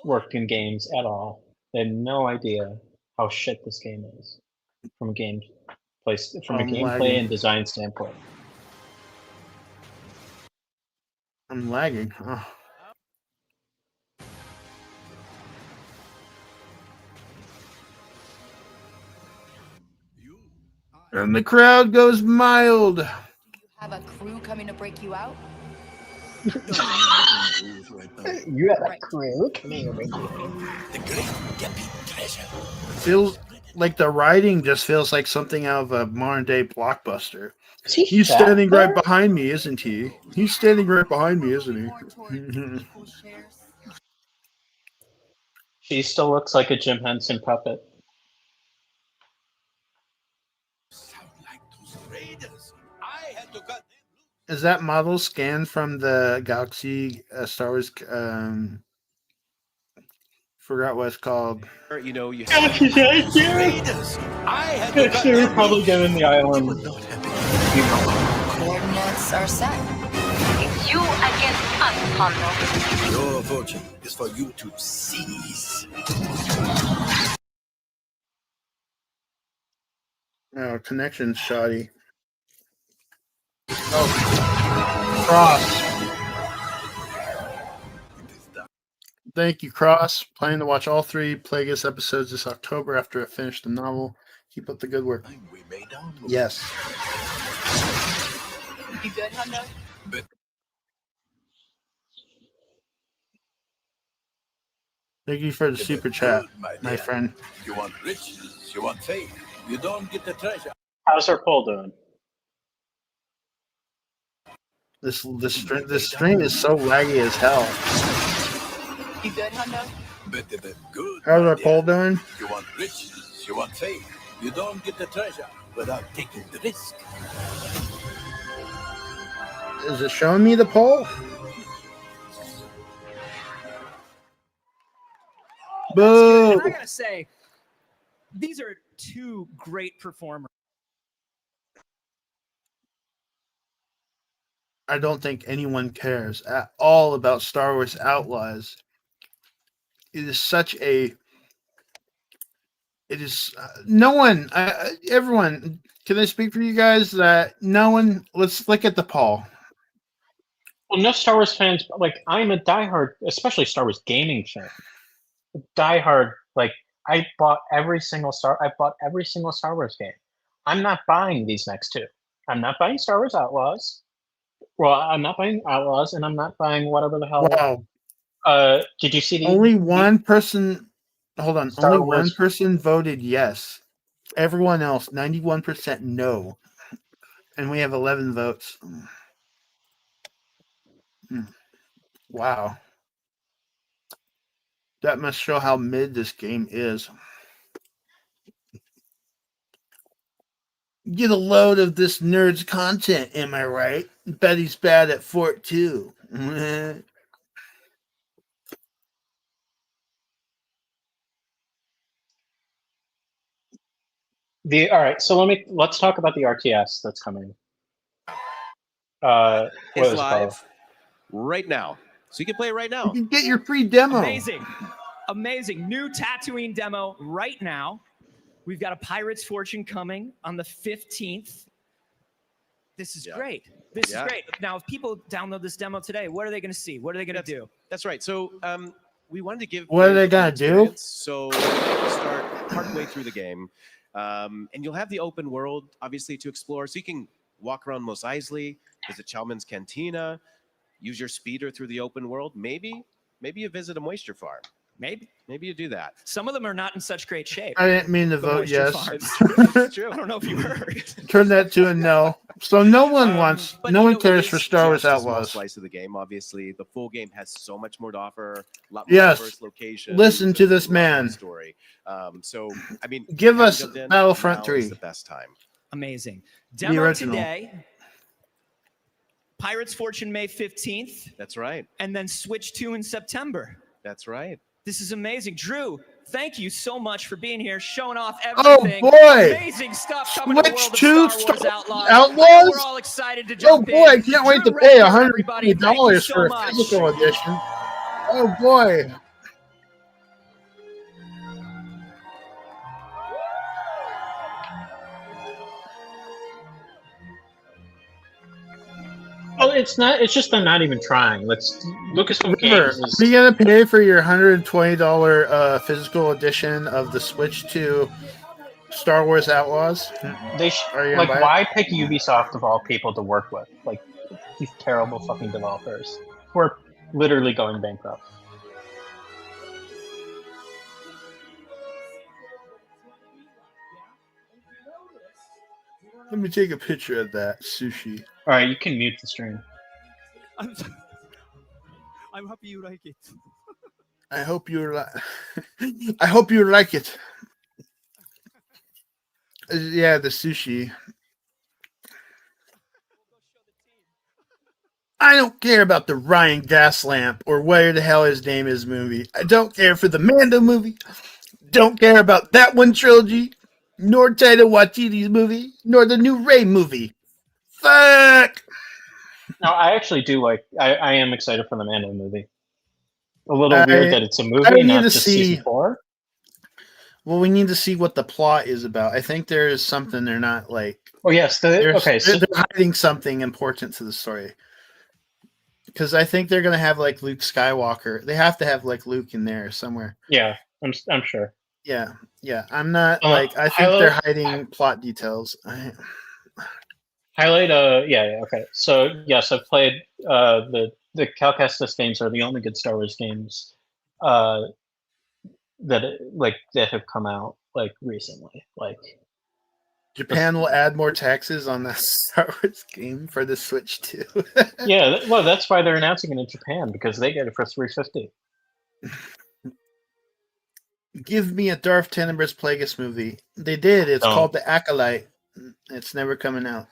worked in games at all. They have no idea how shit this game is from a gameplay lagging. and design standpoint. I'm lagging. Oh. And the crowd goes mild. Do you have a crew coming to break you out? You have a crew coming over Feels like the writing just feels like something out of a modern day blockbuster. He's fat standing there? right behind me, isn't he? He's standing right behind me, isn't he? She still looks like a Jim Henson puppet. Is that model scanned from the Galaxy Star Wars? Forgot what it's called. You know, you She's right here. They were probably given the island. Coordinates are set. It's you against us, Hondo. Your fortune is for you to seize. Oh, connection's shoddy. Oh, Cross. Thank you, Cross. Planning to watch all 3 Plagueis episodes this October after I finish the novel. Keep up the good work. Yes. You good, Hondo? Thank you for the super chat, my friend. You want riches, you want fame. You don't get the treasure. How's her poll doing? This stream is so laggy as hell. You good, Hondo? Better than good. How's my our dear. poll doing? You want riches, you want fame. You don't get the treasure without taking the risk. Is it showing me the poll? Boo! And I gotta say, these are 2 great performers. I don't think anyone cares at all about Star Wars Outlaws. It is such a. It is no one. Everyone. Can I speak for you guys? That no one. Let's look at the poll. Well, no Star Wars fans. Like, I'm a diehard, especially Star Wars gaming fan. Diehard. Like, I bought every single Star Wars game. I'm not buying these next 2. I'm not buying Star Wars Outlaws Well, I'm not buying Outlaws, and I'm not buying whatever the hell. Wow. Did you see the Only one person. Hold on. Star Only Wars- one person voted yes. Everyone else, 91% no. And we have 11 votes. Wow. That must show how mid this game is. Get a load of this nerd's content, am I right? Bet he's bad at Fort too. All right, so let's talk about the RTS that's coming. What Is is it live called? right now, so you can play it right You now. can get your free demo. Amazing. New Tatooine demo right now. We've got a Pirate's Fortune coming on the 15th. This is great. This is great. Now, if people download this demo today, what are they going to see? What are they going to do? That's right. So we wanted to give. What are players they a gonna full do? experience. So we'll start partway through the game, and you'll have the open world, obviously, to explore. So you can walk around Mos Eisley, visit Chalmun's Cantina, use your speeder through the open world. Maybe you visit a moisture farm. Maybe you do that. Some of them are not in such great shape. I didn't mean to The vote moisture yes. farms. It's true. I don't know if you heard. Turn that to a no. So no one wants, But no you one know, it cares is for Star Wars just a small Outlaws. slice of the game. Obviously, the full game has so much more to offer. A lot more Yes. diverse locations. Listen to and this a lot more man. Story. So I mean, Give if you haven't us jumped in, Battlefront now 3. is the best time. Amazing. The Demo original. today. Pirate's Fortune May 15th. That's right. And then Switch 2 in September. That's right. This is amazing. Drew, thank you so much for being here, showing off Oh everything. boy! Amazing stuff coming to the world Switch of 2 Star Wars Outlaws. Outlaws? We're all excited to Oh jump boy, I in. can't wait Drew to pay Redmore, everybody. Thank you $120 so for a much. physical edition. Oh boy. Oh, it's not. It's just they're not even trying. Lucasfilm Remember, Games is. are you gonna pay for your $120 physical edition of the Switch 2 Star Wars Outlaws? Are you gonna buy it? Why pick Ubisoft of all people to work with? Like these terrible fucking developers who are literally going bankrupt. Let me take a picture of that sushi. All right, you can mute the stream. I'm happy you like it. I hope you like. I hope you like it. Yeah, the sushi. I don't care about the Ryan Gaslamp or whatever the hell his name is movie. I don't care for the Mando movie. Don't care about that one trilogy, nor Taika Waititi's movie, nor the new Ray movie. Fuck. No, I actually do like. I am excited for the Mando movie. A little weird that it's a movie, not just season 4. Well, we need to see what the plot is about. I think there is something they're not like. Oh yes, they're so hiding something important to the story. Because I think they're gonna have like Luke Skywalker. They have to have like Luke in there somewhere. Yeah, I'm sure. Yeah. I'm not like I think they're hiding plot details. Highlight. Okay. So yes, I've played the Cal Kestis games are the only good Star Wars games that have come out like recently. Like Japan will add more taxes on the Star Wars game for the Switch too. Yeah, well, that's why they're announcing it in Japan, because they get it for $350. Give me a Darth Tenebrous Plagueis movie. They did. It's called The Acolyte. It's never coming out.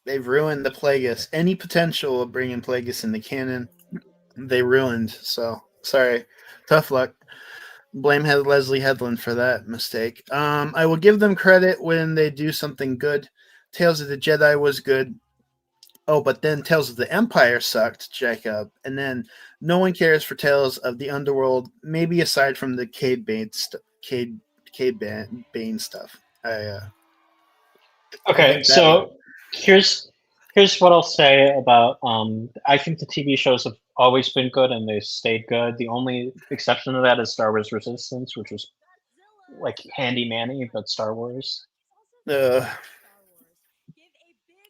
They've ruined the Plagueis. Any potential of bringing Plagueis in the canon, they ruined. So, sorry. Tough luck. Blame Leslie Headland for that mistake. I will give them credit when they do something good. Tales of the Jedi was good. Oh, but then Tales of the Empire sucked, Jacob. And then no one cares for Tales of the Underworld, maybe aside from the Cade Bane stuff. Okay, so here's what I'll say about I think the TV shows have always been good and they've stayed good. The only exception to that is Star Wars Resistance, which was like handy manny, but Star Wars.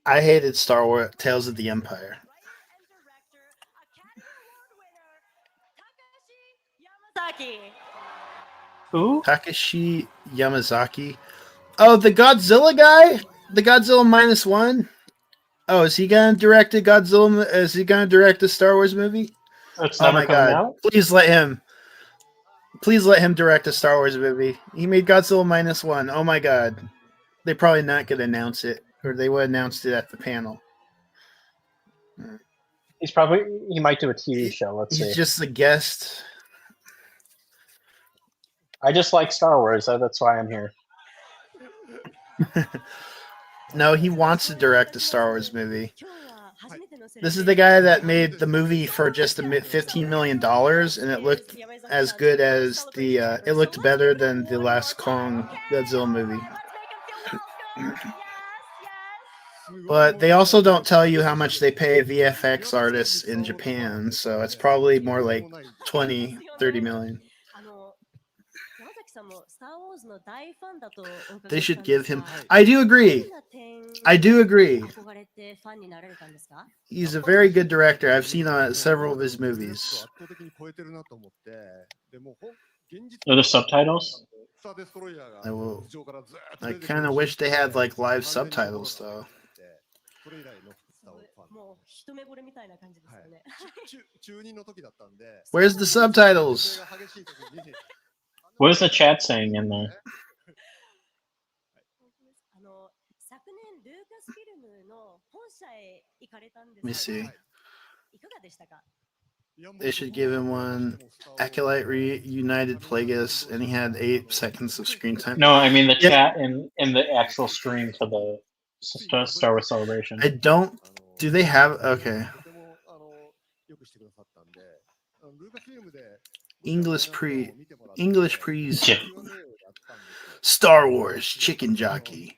I hated Star Wars Tales of the Empire. Who? Takashi Yamazaki. Oh, the Godzilla guy? The Godzilla -1? Oh, is he gonna direct a Godzilla? Is he gonna direct a Star Wars movie? It's Oh never my coming god! out. Please let him. Please let him direct a Star Wars movie. He made Godzilla -1. Oh my god! They probably not gonna announce it, or they would announced it at the panel. He might do a TV show. Let's see. He's just a guest. I just like Star Wars, so that's why I'm here. No, he wants to direct a Star Wars movie. This is the guy that made the movie for just $15 million, and it looked as good as the. It looked better than the last Kong Godzilla movie. But they also don't tell you how much they pay VFX artists in Japan, so it's probably more like 20, 30 million. They should give him. I do agree. I do agree. He's a very good director. I've seen several of his movies. Are the subtitles? I kind of wish they had like live subtitles though. Where's the subtitles? What is the chat saying in there? Let me see. They should give him one. Acolyte reunited Plagueis, and he had 8 seconds of screen time. No, I mean the chat in the actual stream for the Star Wars Celebration. I don't. Do they have? Okay. English pre. Star Wars chicken jockey.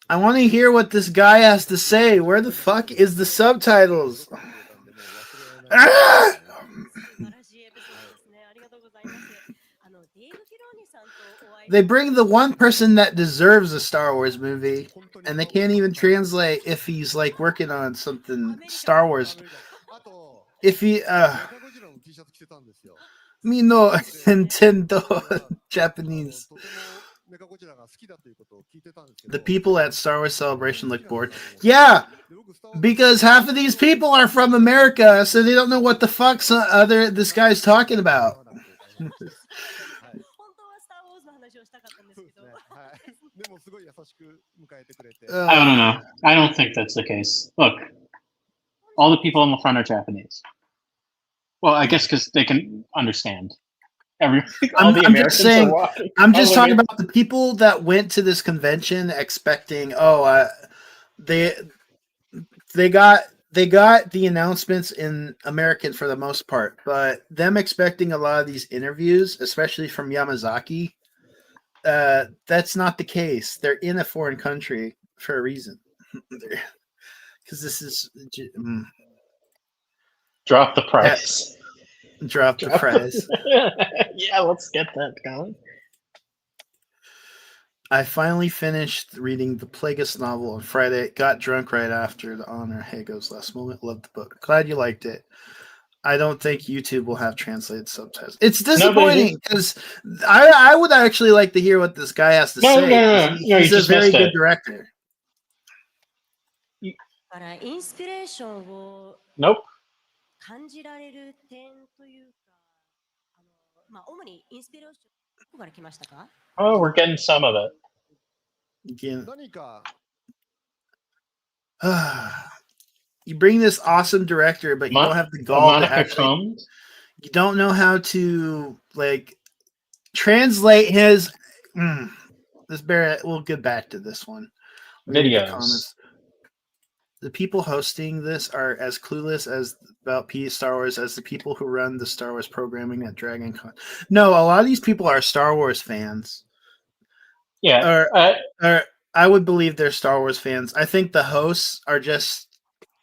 I want to hear what this guy has to say. Where the fuck is the subtitles? Ah! They bring the one person that deserves a Star Wars movie, and they can't even translate if he's like working on something Star Wars. If he, me no Nintendo Japanese. The people at Star Wars Celebration look bored. Yeah, because half of these people are from America, so they don't know what the fuck this guy's talking about. I don't know. I don't think that's the case. Look, all the people in the front are Japanese. Well, I guess because they can understand. I'm just saying. I'm just talking about the people that went to this convention expecting. They got the announcements in American for the most part, but them expecting a lot of these interviews, especially from Yamazaki, that's not the case. They're in a foreign country for a reason. Because this is drop the price. Drop the price. Yeah, let's get that going. I finally finished reading the Plagueis novel on Friday. Got drunk right after the honor. Hey goes last moment. Loved the book. Glad you liked it. I don't think YouTube will have translated subtitles. It's disappointing because I would actually like to hear what this guy has to say. No, he's a very good director. Nope. Oh, we're getting some of it. Again. You bring this awesome director, but you don't have the gall to actually. You don't know how to like translate his. We'll get back to this one. Videos. The people hosting this are as clueless about Star Wars as the people who run the Star Wars programming at Dragon Con. No, a lot of these people are Star Wars fans. Yeah. Or I would believe they're Star Wars fans. I think the hosts are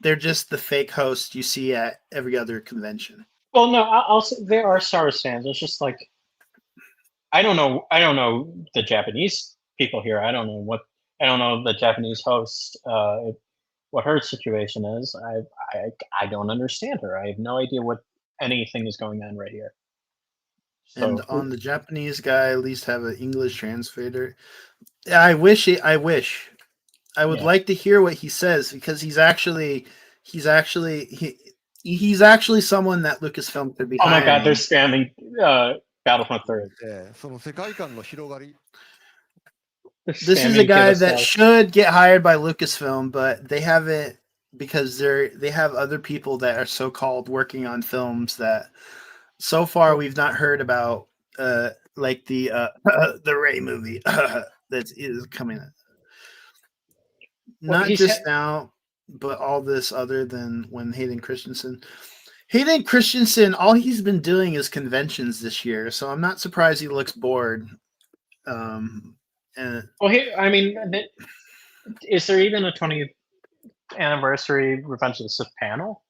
they're just the fake hosts you see at every other convention. Well, no, there are Star Wars fans. It's just like I don't know the Japanese people here. I don't know I don't know the Japanese host what her situation is. I don't understand her. I have no idea what anything is going on right here. And So on the Japanese guy, at least have an English translator. I wish. I would Yeah. like to hear what he says because he's actually someone that Lucasfilm could be oh my god, hiring. they're spamming Battlefront 3. その世界観の広がり They're This is a spamming give guy us that should get hired by Lucasfilm, but they haven't because they have other people that are so called working on films that so far we've not heard about like the the Ray movie that is coming. Well, Not he's just now, but all this other than when Hayden Christensen, all he's been doing is conventions this year, so I'm not surprised he looks bored. And well, I mean, is there even a 20th anniversary Revenge of the Sith panel?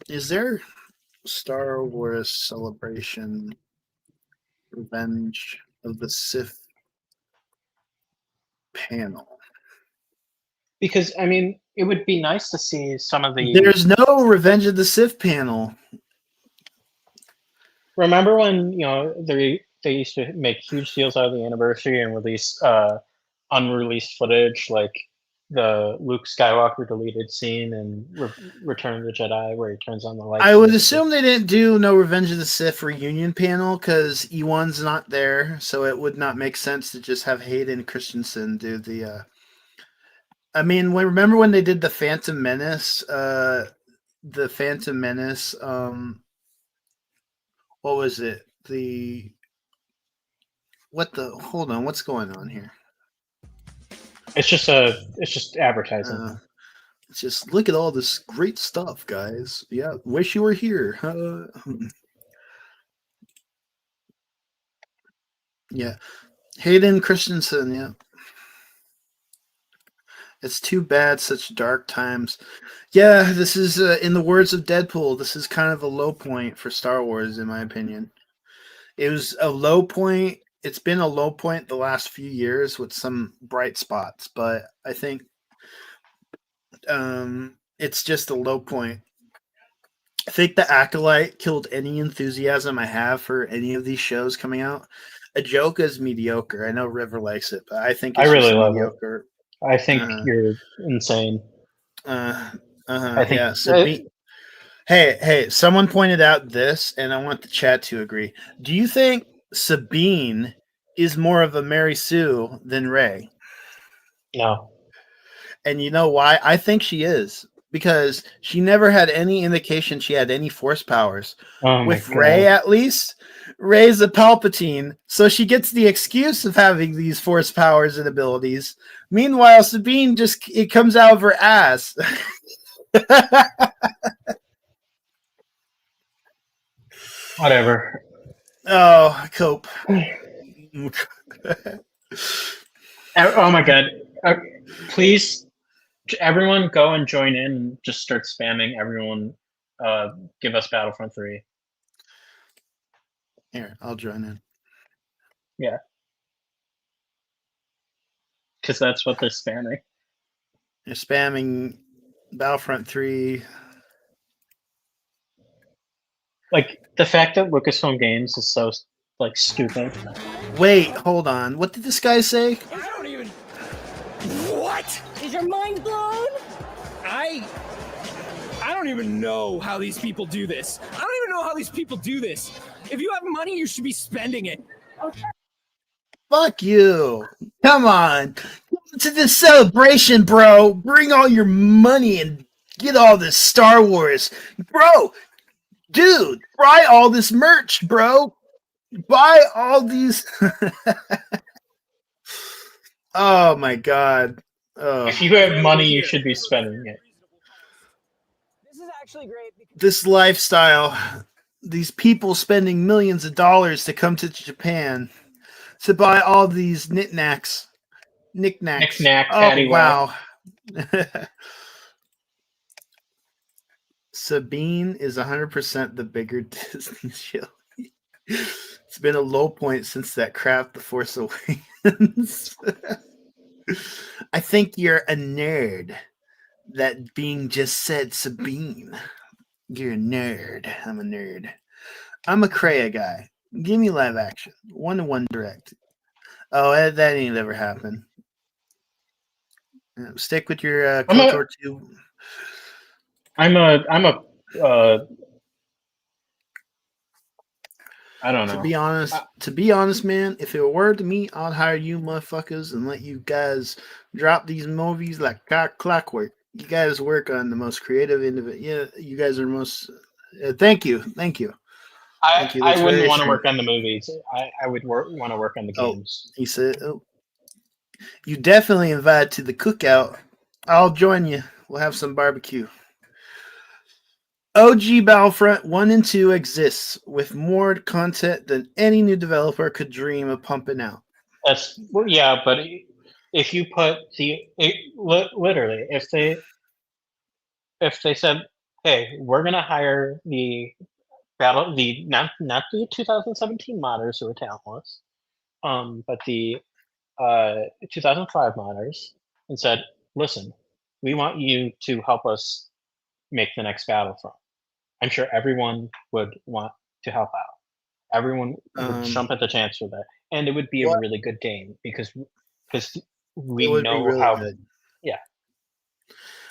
is there Star Wars Celebration Revenge of the Sith panel? Because I mean, it would be nice to see some of the. There's no Revenge of the Sith panel. Remember when they used to make huge deals out of the anniversary and release unreleased footage like the Luke Skywalker deleted scene in Return of the Jedi where he turns on the lights. I would assume they didn't do no Revenge of the Sith reunion panel because Ewan's not there, so it would not make sense to just have Hayden Christensen do the. I mean, remember when they did the Phantom Menace? The Phantom Menace. What was it? Hold on, what's going on here? It's just advertising. It's just look at all this great stuff, guys. Yeah, wish you were here. Yeah, Hayden Christensen. Yeah, it's too bad such dark times. Yeah, this is in the words of Deadpool. This is kind of a low point for Star Wars, in my opinion. It was a low point. It's been a low point the last few years with some bright spots, but I think it's just a low point. I think The Acolyte killed any enthusiasm I have for any of these shows coming out. Ahsoka is mediocre. I know River likes it, but I think it's I really just love mediocre. it. I think you're insane. I think. Yeah. Hey, someone pointed out this, and I want the chat to agree. Do you think Sabine is more of a Mary Sue than Rey? No. And you know why? I think she is. Because she never had any indication she had any force powers. With Rey, at least, Rey's a Palpatine, so she gets the excuse of having these force powers and abilities. Meanwhile, Sabine it comes out of her ass. Whatever. Oh, cope. Oh my god. Please, everyone go and join in and just start spamming everyone. Give us Battlefront 3. Here, I'll join in. Yeah. Because that's what they're spamming. They're spamming Battlefront 3. Like, the fact that Lucasfilm Games is so, like, stupid. Wait, hold on. What did this guy say? I don't even. What? Is your mind blown? I don't even know how these people do this. I don't even know how these people do this. If you have money, you should be spending it. Fuck you. Come on. To this celebration, bro. Bring all your money and get all this Star Wars. Bro, dude, buy all this merch, bro. Buy all these. Oh, my God. Oh. If you have money, you should be spending it. This is actually great. This lifestyle, these people spending millions of dollars to come to Japan to buy all these knickknacks. Knick-knack, Oh, paddywhack. wow. Sabine is 100% the bigger Disney show. It's been a low point since that crap, The Force Awakens. I think you're a nerd. That being just said, Sabine. You're a nerd. I'm a nerd. I'm a Kreia guy. Give me live action. 1-to-1 direct. Oh, that ain't ever happened. Stick with your KOTOR 2. I'm a I don't know. To be honest, man, if it were to me, I'd hire you motherfuckers and let you guys drop these movies like clockwork. You guys work on the most creative individual. Yeah, you guys are most. Thank you. Thank you. I That's wouldn't very want to sweet. work on the movies. I would want to work on the games. He said, "Oh, you definitely invited to the cookout. I'll join you. We'll have some barbecue." OG Battlefront 1 and 2 exists with more content than any new developer could dream of pumping out. Yeah, but if you put literally, if they said, "Hey, we're gonna hire the not the 2017 modders who are talentless, but the 2005 modders," and said, "Listen, we want you to help us make the next Battlefront." I'm sure everyone would want to help out. Everyone would jump at the chance for that, and it would be a really good game because we It would be know really how. good. Yeah.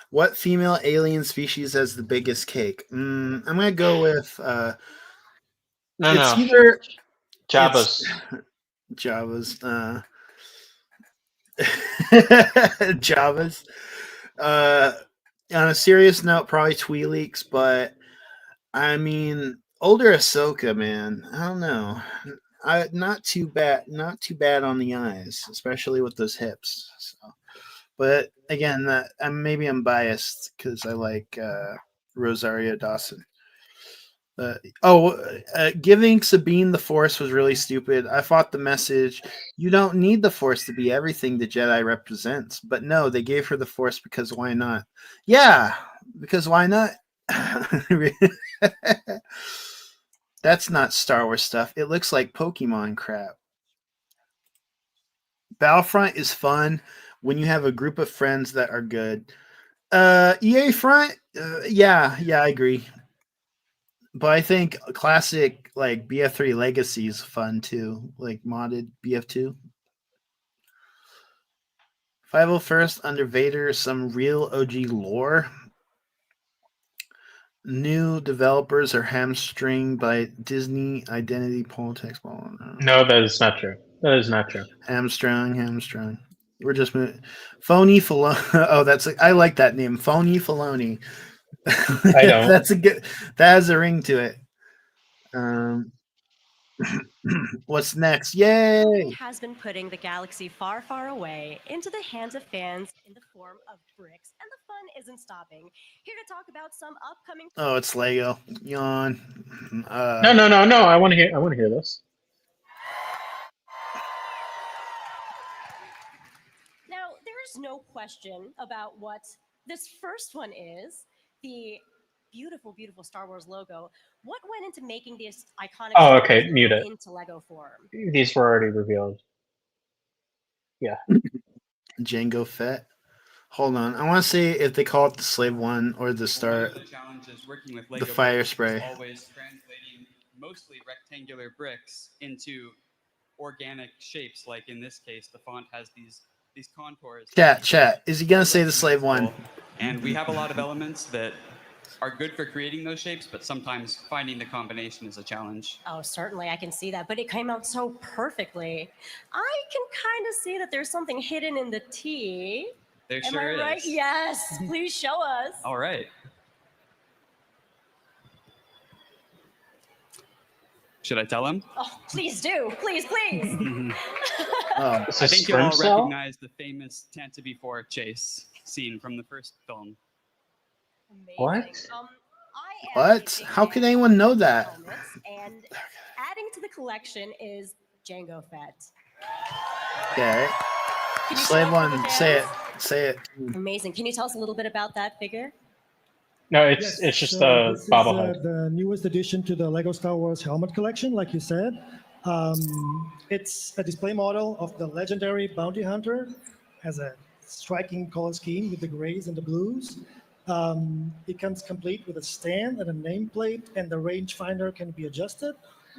What female alien species has the biggest cake? I'm gonna go with it's either Jabba's. Java's. Java's. On a serious note, probably Twi'leks, but I mean, older Ahsoka, man. I don't know. Not too bad on the eyes, especially with those hips. So. But again, maybe I'm biased because I like Rosario Dawson. Giving Sabine the Force was really stupid. I thought the message, you don't need the Force to be everything the Jedi represents. But no, they gave her the Force because why not? Yeah, because why not? That's not Star Wars stuff. It looks like Pokemon crap. Battlefront is fun when you have a group of friends that are good. EA Front, yeah, I agree. But I think classic like BF3 Legacy is fun too, like modded BF2. 501st under Vader, some real OG lore. New developers are hamstringed by Disney identity politics. No, that is not true. That is not true. Hamstrung. We're just moving. Phony Filoni. Oh, I like that name. Phony Filoni. I don't. That has a ring to it. What's next? Yay! Has been putting the galaxy far, far away into the hands of fans in the form of bricks, and the fun isn't stopping. Here to talk about some upcoming. Oh, it's Lego. Yawn. No. I want to hear this. Now, there's no question about what this first one is. The beautiful, beautiful Star Wars logo. What went into making this iconic Oh, okay, mute it. into Lego form? These were already revealed. Yeah. Jango Fett. Hold on. I want to see if they call it the Slave One or the Star. One of the challenges working with Lego the fire bricks spray. is always translating mostly rectangular bricks into organic shapes. Like in this case, the font has these contours. Chat. Is he gonna say the Slave One? And we have a lot of elements that are good for creating those shapes, but sometimes finding the combination is a challenge. Oh, certainly, I can see that, but it came out so perfectly. I can kind of see that there's something hidden in the T. There Am sure I right? is. Yes, please show us. All right. Should I tell him? Oh, please do. Please. I think you'll all recognize the famous Tantive 4 chase scene from the first film. What? What? How could anyone know that? And adding to the collection is Jango Fett. Okay. Slave One. Say it. Amazing. Can you tell us a little bit about that figure? No, it's just the this is, bobblehead. the newest addition to the Lego Star Wars helmet collection, like you said. It's a display model of the legendary bounty hunter, has a striking color scheme with the grays and the blues. It comes complete with a stand and a nameplate, and the rangefinder can be adjusted.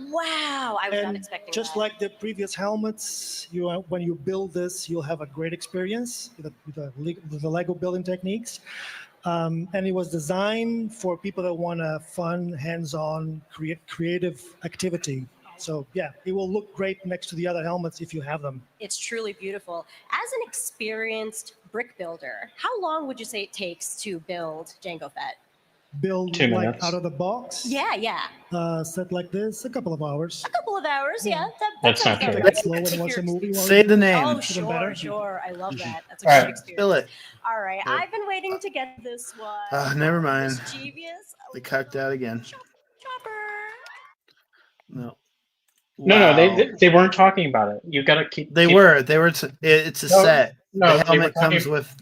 Wow, I was not And expecting just that. like the previous helmets, when you build this, you'll have a great experience with the Lego building techniques. And it was designed for people that want a fun, hands-on, creative activity. So yeah, it will look great next to the other helmets if you have them. It's truly beautiful. As an experienced brick builder, how long would you say it takes to build Jango Fett? Build 2 like minutes. out of the box. Yeah. Set like this, a couple of hours. A couple of hours, yeah. That's sounds not about true. right. Slow and If watch a you're- movie. while Say you the do it. name. Oh, Even better. sure. I love that. That's a All great right. experience. Spill it. All right, Yeah. I've been waiting to get this one. Never mind. Mischievous. They cucked out again. Chopper. No. No, Wow. they weren't talking about it. You gotta keep. They were. They were. It's a No, set. no, the they were helmet talking- comes with.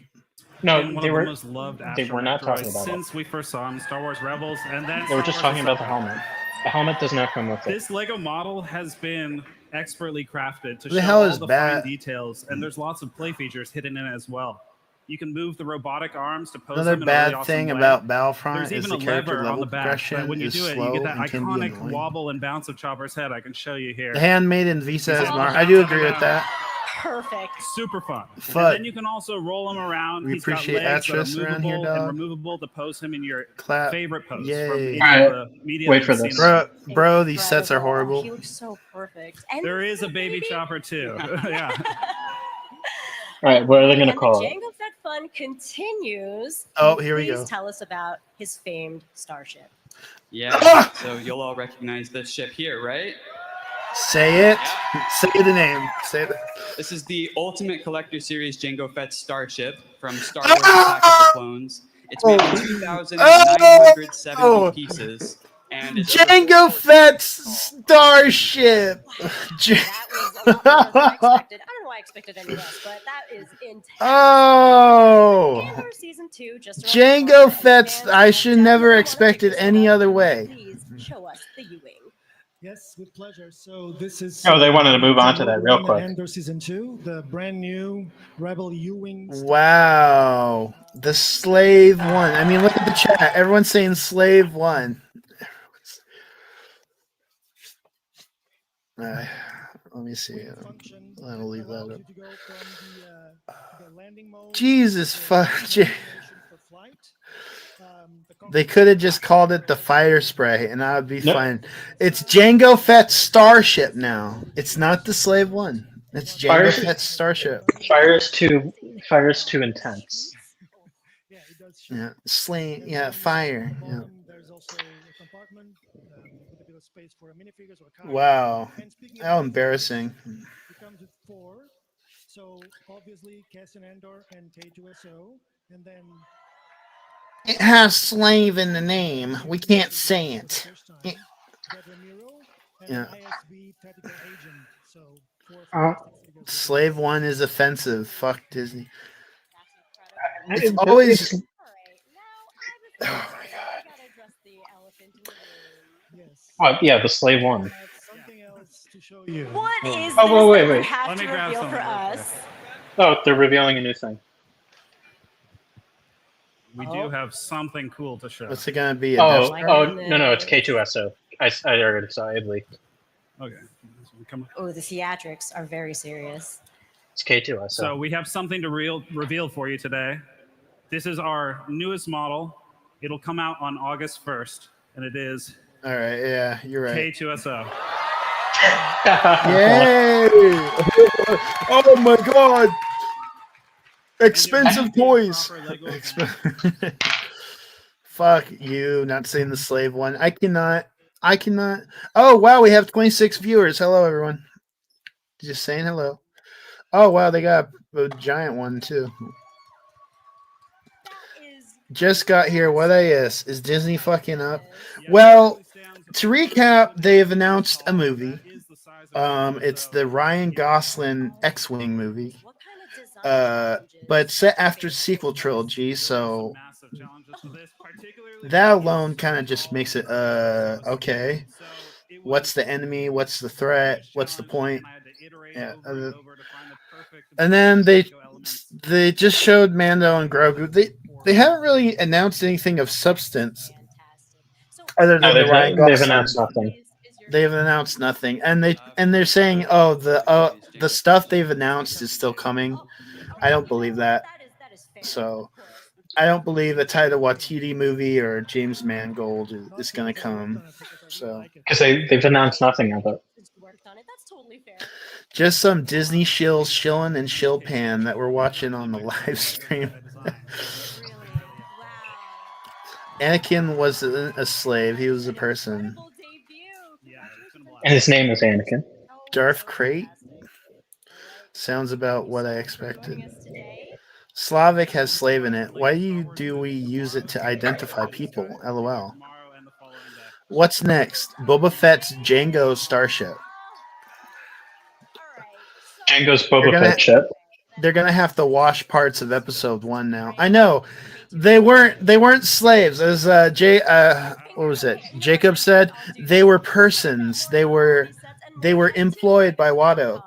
No, Been one they of were. the most loved They were not astromech talking droids about it. since we first saw him in Star Wars Rebels, and then They were Star just Wars talking about the Ahsoka. helmet. The helmet does not come with it. This Lego model has been expertly crafted to The show hell all is the that? fine details, and there's lots of play features hidden in it as well. You can move the robotic arms to pose Another them in a really bad awesome thing way. about Battlefront There's is even the a character lever on level the back progression that when you is do it, you slow get that and can be iconic annoying. wobble and bounce of Chopper's head. I can show you here. The handmaiden Visa He's is on smart. the I do back agree of with the- that. Perfect. Super fun. Fuck. And then you can also roll him around. We He's got appreciate legs that are Atris around here, movable and dog. removable to pose him in your Clap. favorite pose Yay. from any Alright, of the media wait that for you've this. seen. Bro, these sets are Incredible. Oh, horrible. he looks so perfect. And There is a baby Chopper too. Yeah. All right, what are they going to and call the it? Jango Fett fun continues. Oh, Can you here we please go. tell us about his famed starship. Yeah. Ah! So you'll all recognize this ship here, right? Say it. Say the name. Say it. This is the Ultimate Collector Series Jango Fett Starship from Star Wars Attack of the Clones. It's made of 2,970 pieces. And it's over Jango Fett's Starship. That was a lot more than I expected. I don't know why I expected any less, but that is intense. Oh. Andor season 2 just around the Jango corner, and Fett's. fans I will should never definitely expected wanna check any this out. other way. Please show us the U-wing. Yes, with pleasure. So this is. Oh, they wanted to move on to that real quick. Andor season 2, the brand new Rebel U-wing. Wow. The Slave One. I mean, look at the chat. Everyone's saying Slave One. Let me see. I'll leave that up. Jesus fuck. They could have just called it the fire spray and I would be Nope. fine. It's Jango Fett's Starship now. It's not the Slave One. It's Jango Fire's- Fett's Starship. Fire is too intense. Yeah. Slave. Yeah. Fire. Yeah. There's also a compartment with a bit of space for minifigures or cards. Wow. And speaking of How minifigures, embarrassing. It comes with 4. So obviously Cassian Andor and K2SO, and then It has slave in the name. We can't say it. Red Ramiro and Yeah. ISB tactical agent. So 4 Uh, figures. Slave One is offensive. Fuck Disney. It's It- always. it's- Oh my god. Yes. yeah, the Slave One. Something else to show you. What is Oh, this wait, that wait. you have Let to me grab reveal some for real quick. us? Oh, they're revealing a new thing. We do have something cool to show. What's it gonna be? A Oh, Death oh, Star? no, it's K2SO. I already saw it leaked. Okay. Come on. Oh, the theatrics are very serious. It's K2SO. So we have something to reveal for you today. This is our newest model. It'll come out on August 1st, and it is All right. Yeah, you're right. K2SO. Yay! Oh my god! Expensive toys. Fuck you! Not saying the Slave One. I cannot. Oh wow, we have 26 viewers. Hello everyone. Just saying hello. Oh wow, they got a giant one too. Just got here. What is Disney fucking up? Well, to recap, they've announced a movie. It's the Ryan Gosling X-Wing movie. But set after sequel trilogy, so That alone kind of just makes it okay. What's the enemy? What's the threat? What's the point? Yeah. And then they just showed Mando and Grogu. They haven't really announced anything of substance other than the Ryan they've Gosling. announced nothing. They've announced nothing, and they're saying, oh, the stuff they've announced is still coming. I don't believe that. So I don't believe a Taika Waititi movie or James Mangold is going to come. So Because they've announced nothing of it. just some Disney shills shilling and shill pan that we're watching on the live stream. Anakin wasn't a slave; he was a person. And his name is Anakin. Darth Crate sounds about what I expected. Slavic has slave in it. Why do we use it to identify people? LOL. What's next? Boba Fett's Jango starship. Jango's Boba Fett ship. They're gonna have to wash parts of episode 1 now. I know they weren't slaves, as what was it? Jacob said they were persons. They were employed by Watto.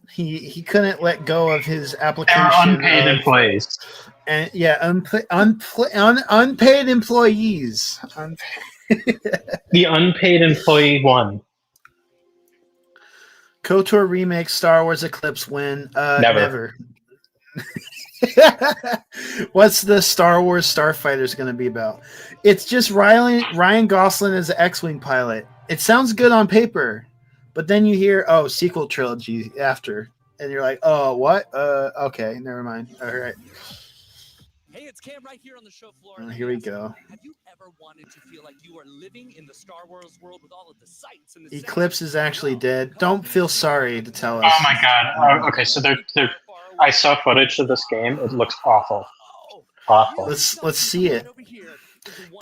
He couldn't let go of his application. They're unpaid employees. And yeah, unpaid employees. The unpaid employee won. KOTOR remake Star Wars Eclipse win. Never. What's the Star Wars Starfighter going to be about? It's just Ryan Gosling as an X-Wing pilot. It sounds good on paper, but then you hear, sequel trilogy after, and you're like, oh, what? Okay, never mind. All right. Hey, it's Cam right here on the show floor. Here we go. Have you ever wanted to feel like you are living in the Star Wars world with all of the sights and the Eclipse is actually dead. Don't feel sorry to tell us. Oh my god. Okay, so I saw footage of this game. It looks awful. Awful. Let's see it.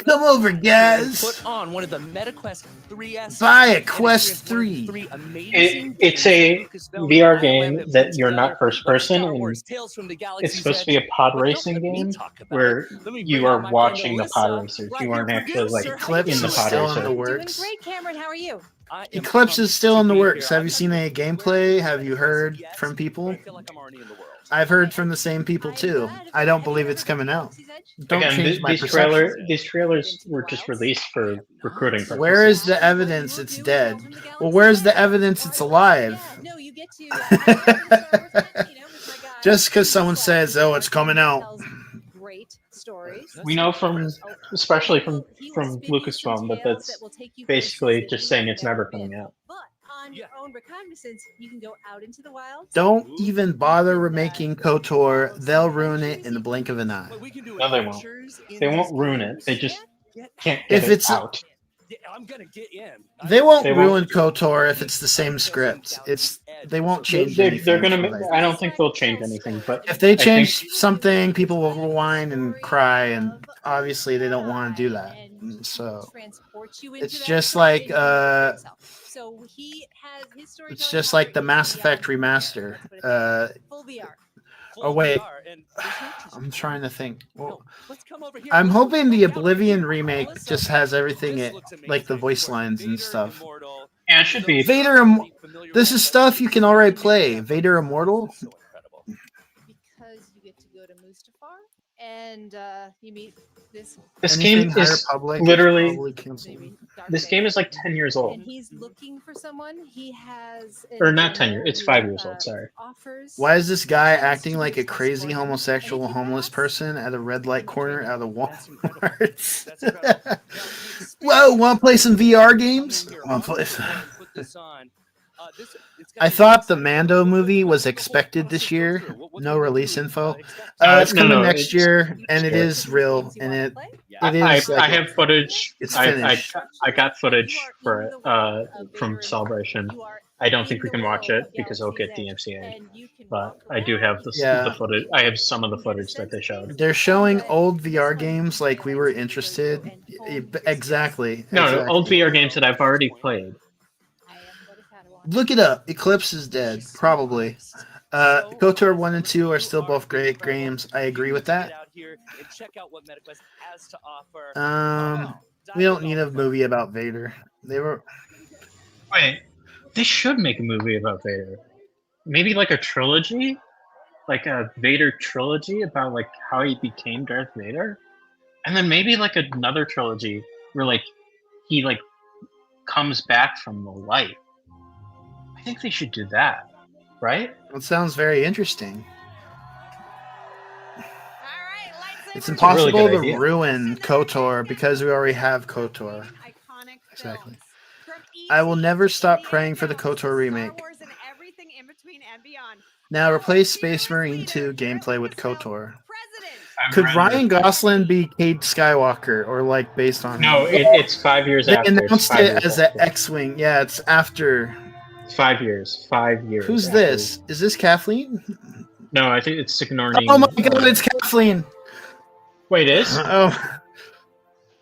Come over, guys. Put on one of the MetaQuest 3S. Buy a Quest 3. It's a VR game that you're not first person, and it's supposed to be a pod racing game where you are watching the pod racers. You aren't actually like in the pod racer. The works. Doing great, Cameron. How are you? Eclipse is still in the works. Have you seen any gameplay? Have you heard from people? I've heard from the same people too. I don't believe it's coming out. Don't change my perception. These trailers were just released for recruiting purposes. Where is the evidence it's dead? Well, where's the evidence it's alive? Just because someone says, "Oh, it's coming out." We know especially from Lucasfilm, that that's basically just saying it's never coming out. On your own reconnaissance, you can go out into the wild. Don't even bother remaking KOTOR. They'll ruin it in the blink of an eye. No, they won't. They won't ruin it. They just can't get it out. I'm gonna get in. They won't ruin KOTOR if it's the same script. They won't change anything. They're gonna. I don't think they'll change anything. But if they change something, people will whine and cry, and obviously they don't want to do that. So it's just like it's just like the Mass Effect remaster. Oh wait, I'm trying to think. Well, I'm hoping the Oblivion remake just has everything like the voice lines and stuff. Yeah, it should be. Vader. This is stuff you can already play. Vader Immortal. Because you get to go to Mustafar and you meet this. This game is literally. This game is like 10 years old. And he's looking for someone. He has. Or not 10 years. It's 5 years old. Sorry. Why is this guy acting like a crazy homosexual homeless person at a red light corner out of Walmart? Whoa! Want to play some VR games? Want to play? I thought the Mando movie was expected this year. No release info. It's coming next year, and it is real. And it is. I have footage. It's finished. I got footage for it from Celebration. I don't think we can watch it because it'll get DMCA. But I do have the footage. I have some of the footage that they showed. They're showing old VR games like we were interested. Exactly. No, old VR games that I've already played. Look it up. Eclipse is dead. Probably. KOTOR 1 and 2 are still both great games. I agree with that. We don't need a movie about Vader. Wait, they should make a movie about Vader. Maybe like a trilogy, like a Vader trilogy about like how he became Darth Vader, and then maybe like another trilogy where like he like comes back from the light. I think they should do that, right? That sounds very interesting. It's a really impossible good to idea. ruin KOTOR because we already have KOTOR. Exactly. I will never stop praying for the KOTOR remake. Now replace Space Marine 2 gameplay with KOTOR. Could Ryan Gosling be Cade Skywalker or like based on No, him? it's 5 years They after. It's announced 5 it years as an after. X-wing. Yeah, it's after. 5 years. 5 years. Who's after. this? Is this Kathleen? No, I think it's Sigourney. Oh my god, it's Kathleen! Wait, it is? Oh,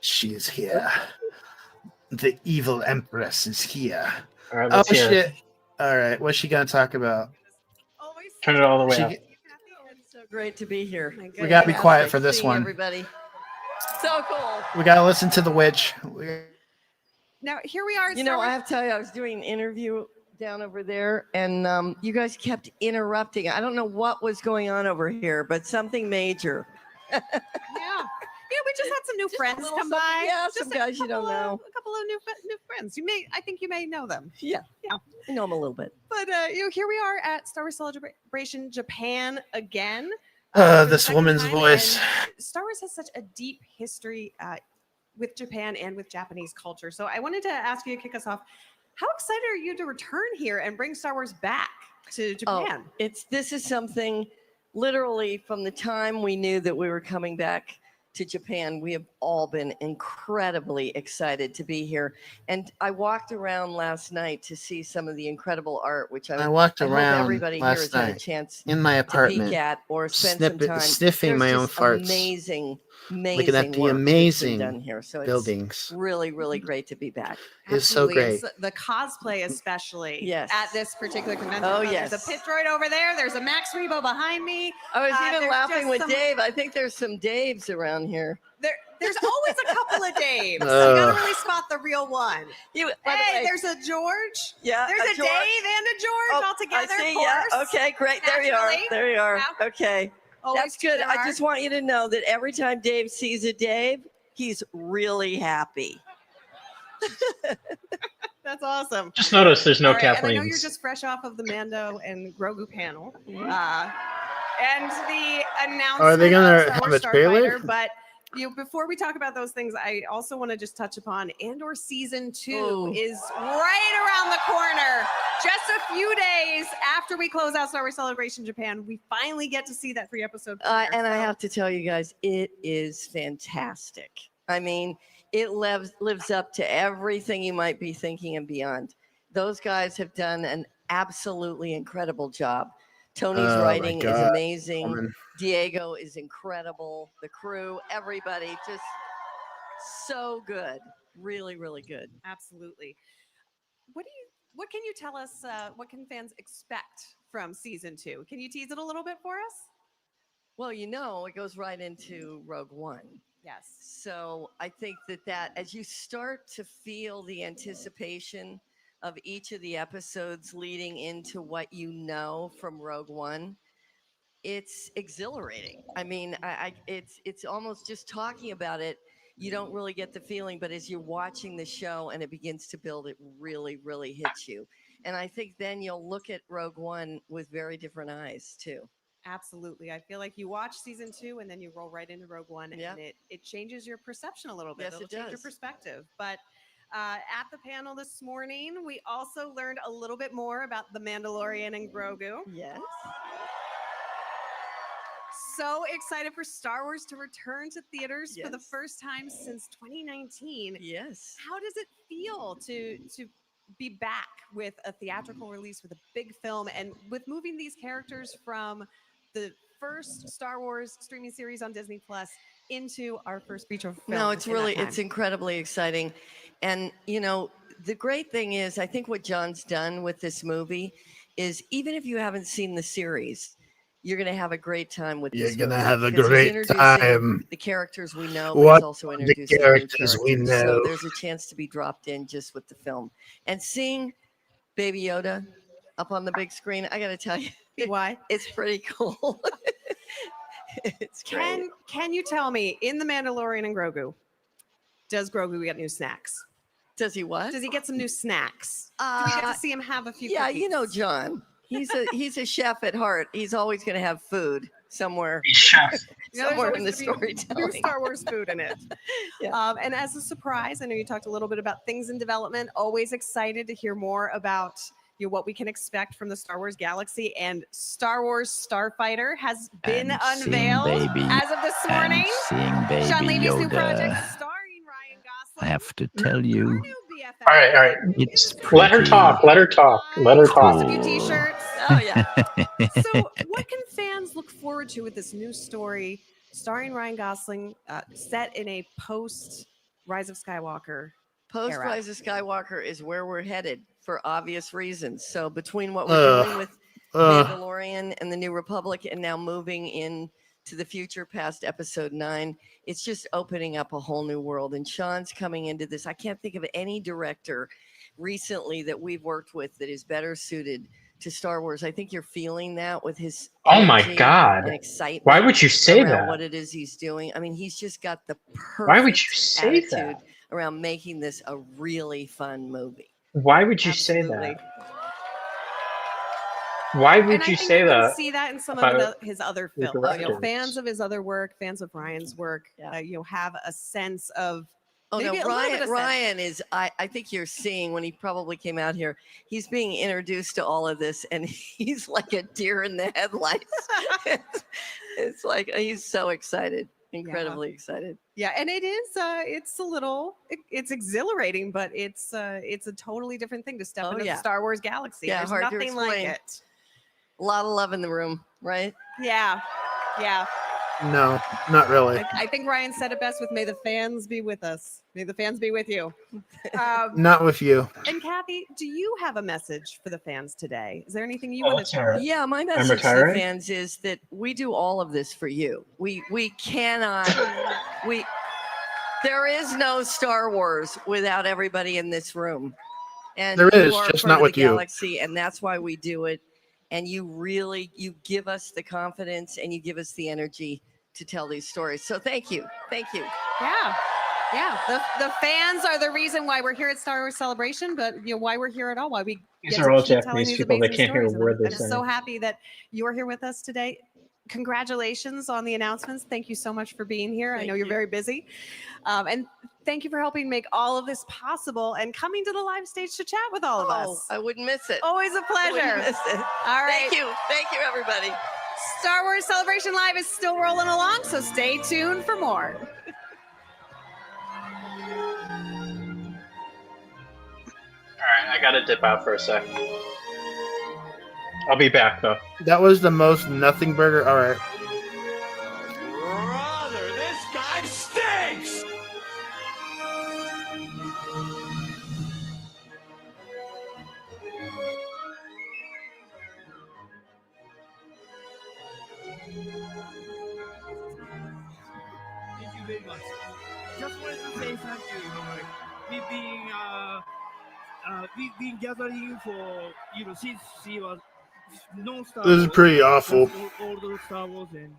she is here. The evil Empress is here. All right, Oh let's hear it. shit! All right, what's she gonna talk about? Turn it all the way up. It's so great to be here. We gotta be quiet for this Seeing one. Everybody, so cool. We gotta listen to the witch. Now here we are. You know, I have to tell you, I was doing an interview down over there, and you guys kept interrupting. I don't know what was going on over here, but something major. Yeah. Yeah, we just had some new friends little come something- by. yeah, Just some a guys you don't couple of- know. A couple of new friends. I think you may know them. Yeah, Yeah. I know them a little bit. But here we are at Star Wars Celebration Japan again. This woman's voice. Star Wars has such a deep history with Japan and with Japanese culture. So I wanted to ask you to kick us off. How excited are you to return here and bring Star Wars back to Japan? This is something literally from the time we knew that we were coming back to Japan, we have all been incredibly excited to be here. And I walked around last night to see some of the incredible art, which I walked hope around everybody here last has had a night chance in my to apartment, peek at or spend some time sniffing my There's own just farts. Amazing Looking at the work that's been amazing done here. So buildings. It's really, really great to be back. It's so great. And the cosplay, especially Yes. at this particular convention. Oh, There's yes. a pit droid over there. There's a Max Rebo behind me. I was even there's laughing just with some- Dave. I think there's some Daves around here. There's always a couple of Daves. You Ugh. gotta really spot the real one. By the Hey, way- there's a George. Yeah, There's a George. Dave and a George all together. I see. Of Yeah. course. Okay. Great. There you are. Naturally. There you are. Yeah. Okay. Always That's good. there I are. just want you to know that every time Dave sees a Dave, he's really happy. That's awesome. Just notice there's no All right, and I know you're Kathleens. just fresh off of the Mando and Grogu panel. Mm-hmm. And the announcement Are they gonna of Star have Wars a trailer? Starfighter, but before we talk about those things, I also want to just touch upon Andor season 2 Ooh. is right around the corner. Just a few days after we close out Star Wars Celebration Japan, we finally get to see that 3-episode. And I have to tell you guys, it is fantastic. I mean, it lives up to everything you might be thinking and beyond. Those guys have done an absolutely incredible job. Tony's Oh, my writing is God, amazing. woman. Diego is incredible. The crew, everybody, just so good. Really, really good. Absolutely. What can you tell us? What can fans expect from season 2? Can you tease it a little bit for us? Well, it goes right into Rogue One. Yes. So I think that as you start to feel the anticipation of each of the episodes leading into what you know from Rogue One, it's exhilarating. I mean, it's almost just talking about it. You don't really get the feeling, but as you're watching the show and it begins to build, it really, really hits you. And I think then you'll look at Rogue One with very different eyes too. Absolutely. I feel like you watch season 2 and then you roll right into Rogue One, Yeah. and it changes your perception a little bit. Yes, It'll it change your does. perspective. But at the panel this morning, we also learned a little bit more about the Mandalorian and Grogu. Yes. So excited for Star Wars to return to theaters for the Yes. first time since 2019. Yes. How does it feel to be back with a theatrical release with a big film and with moving these characters from the first Star Wars streaming series on Disney Plus into our first feature film? No, it's in that really, time? it's incredibly exciting. And, the great thing is, I think what John's done with this movie is even if you haven't seen the series, you're going to have a great time with You're this gonna movie have a because he's great introducing time. the characters we know, but What he's also the introducing characters new we characters. So know. there's a chance to be dropped in just with the film. And seeing Baby Yoda up on the big screen, I got to tell you, why it's pretty cool. It's great. Can you tell me, in The Mandalorian and Grogu, does Grogu get new snacks? Does he what? Does he get some new snacks? Do we get to see him have a few Yeah, cookies? you know John. He's a chef at heart. He's always going to have food somewhere. Yeah, there's somewhere in the always gonna be storytelling. new Star Wars food in it. And as a surprise, I know you talked a little bit about things in development. Always excited to hear more about what we can expect from the Star Wars galaxy. And Star Wars Starfighter has been unveiled as of this morning. Sean Levy's new project, starring Ryan Gosling. I have to tell you, All right. it's Let her talk. Let her talk. Let her talk. A few t-shirts. Oh yeah. So, what can fans look forward to with this new story starring Ryan Gosling, set in a post Rise of Skywalker? Post era? Rise of Skywalker is where we're headed for obvious reasons. So between what we're doing with Mandalorian and the New Republic, and now moving in to the future past Episode 9, it's just opening up a whole new world. And Sean's coming into this. I can't think of any director recently that we've worked with that is better suited to Star Wars. I think you're feeling that with his Oh my energy God. and excitement. Why would you say around that? what it is he's doing? I mean, he's just got the perfect Why would you say attitude that? around making this a really fun movie. Why would you say that? Why would you say You that? can see that in some about of his other the films. directors? Fans of his other work, fans of Ryan's work, have a sense of. Oh no, maybe a little bit of sense. Ryan is. I think you're seeing when he probably came out here. He's being introduced to all of this, and he's like a deer in the headlights. it's like he's so excited, incredibly excited. Yeah, and it is. It's a little. It's exhilarating, but it's a totally different thing to step into the Star Wars galaxy. Yeah, There's hard to nothing like explain. it. A lot of love in the room, right? Yeah. No, not really. I think Ryan said it best with "May the fans be with us. May the fans be with you." Not with you. And Kathy, do you have a message for the fans today? Is there anything you want to share? Yeah, my message to the fans is that we do all of this for you. We cannot. There is no Star Wars without everybody in this room. And There you is, are just part not of the with you. galaxy, and that's why we do it. And you give us the confidence and you give us the energy to tell these stories. So thank you. Yeah. The fans are the reason why we're here at Star Wars Celebration, but why we're here at all, why we These get are to all keep telling Japanese these people. They amazing can't hear a stories. And word they're I'm so saying. happy that you're here with us today. Congratulations on the announcements. Thank you so much for being here. I know you're very busy. And thank you for helping make all of this possible and coming to the live stage to chat with all of us. I wouldn't miss it. Always a I pleasure. wouldn't miss it. All right. Thank you, everybody. Star Wars Celebration Live is still rolling along, so stay tuned for more. All right, I gotta dip out for a sec. I'll be back though. That was the most nothing burger. All right. Brother, this guy stinks! Thank you very much. Just wanted to say thank you. We've been gathering for since she was no Star This is Wars, pretty awful. just all those Star Wars and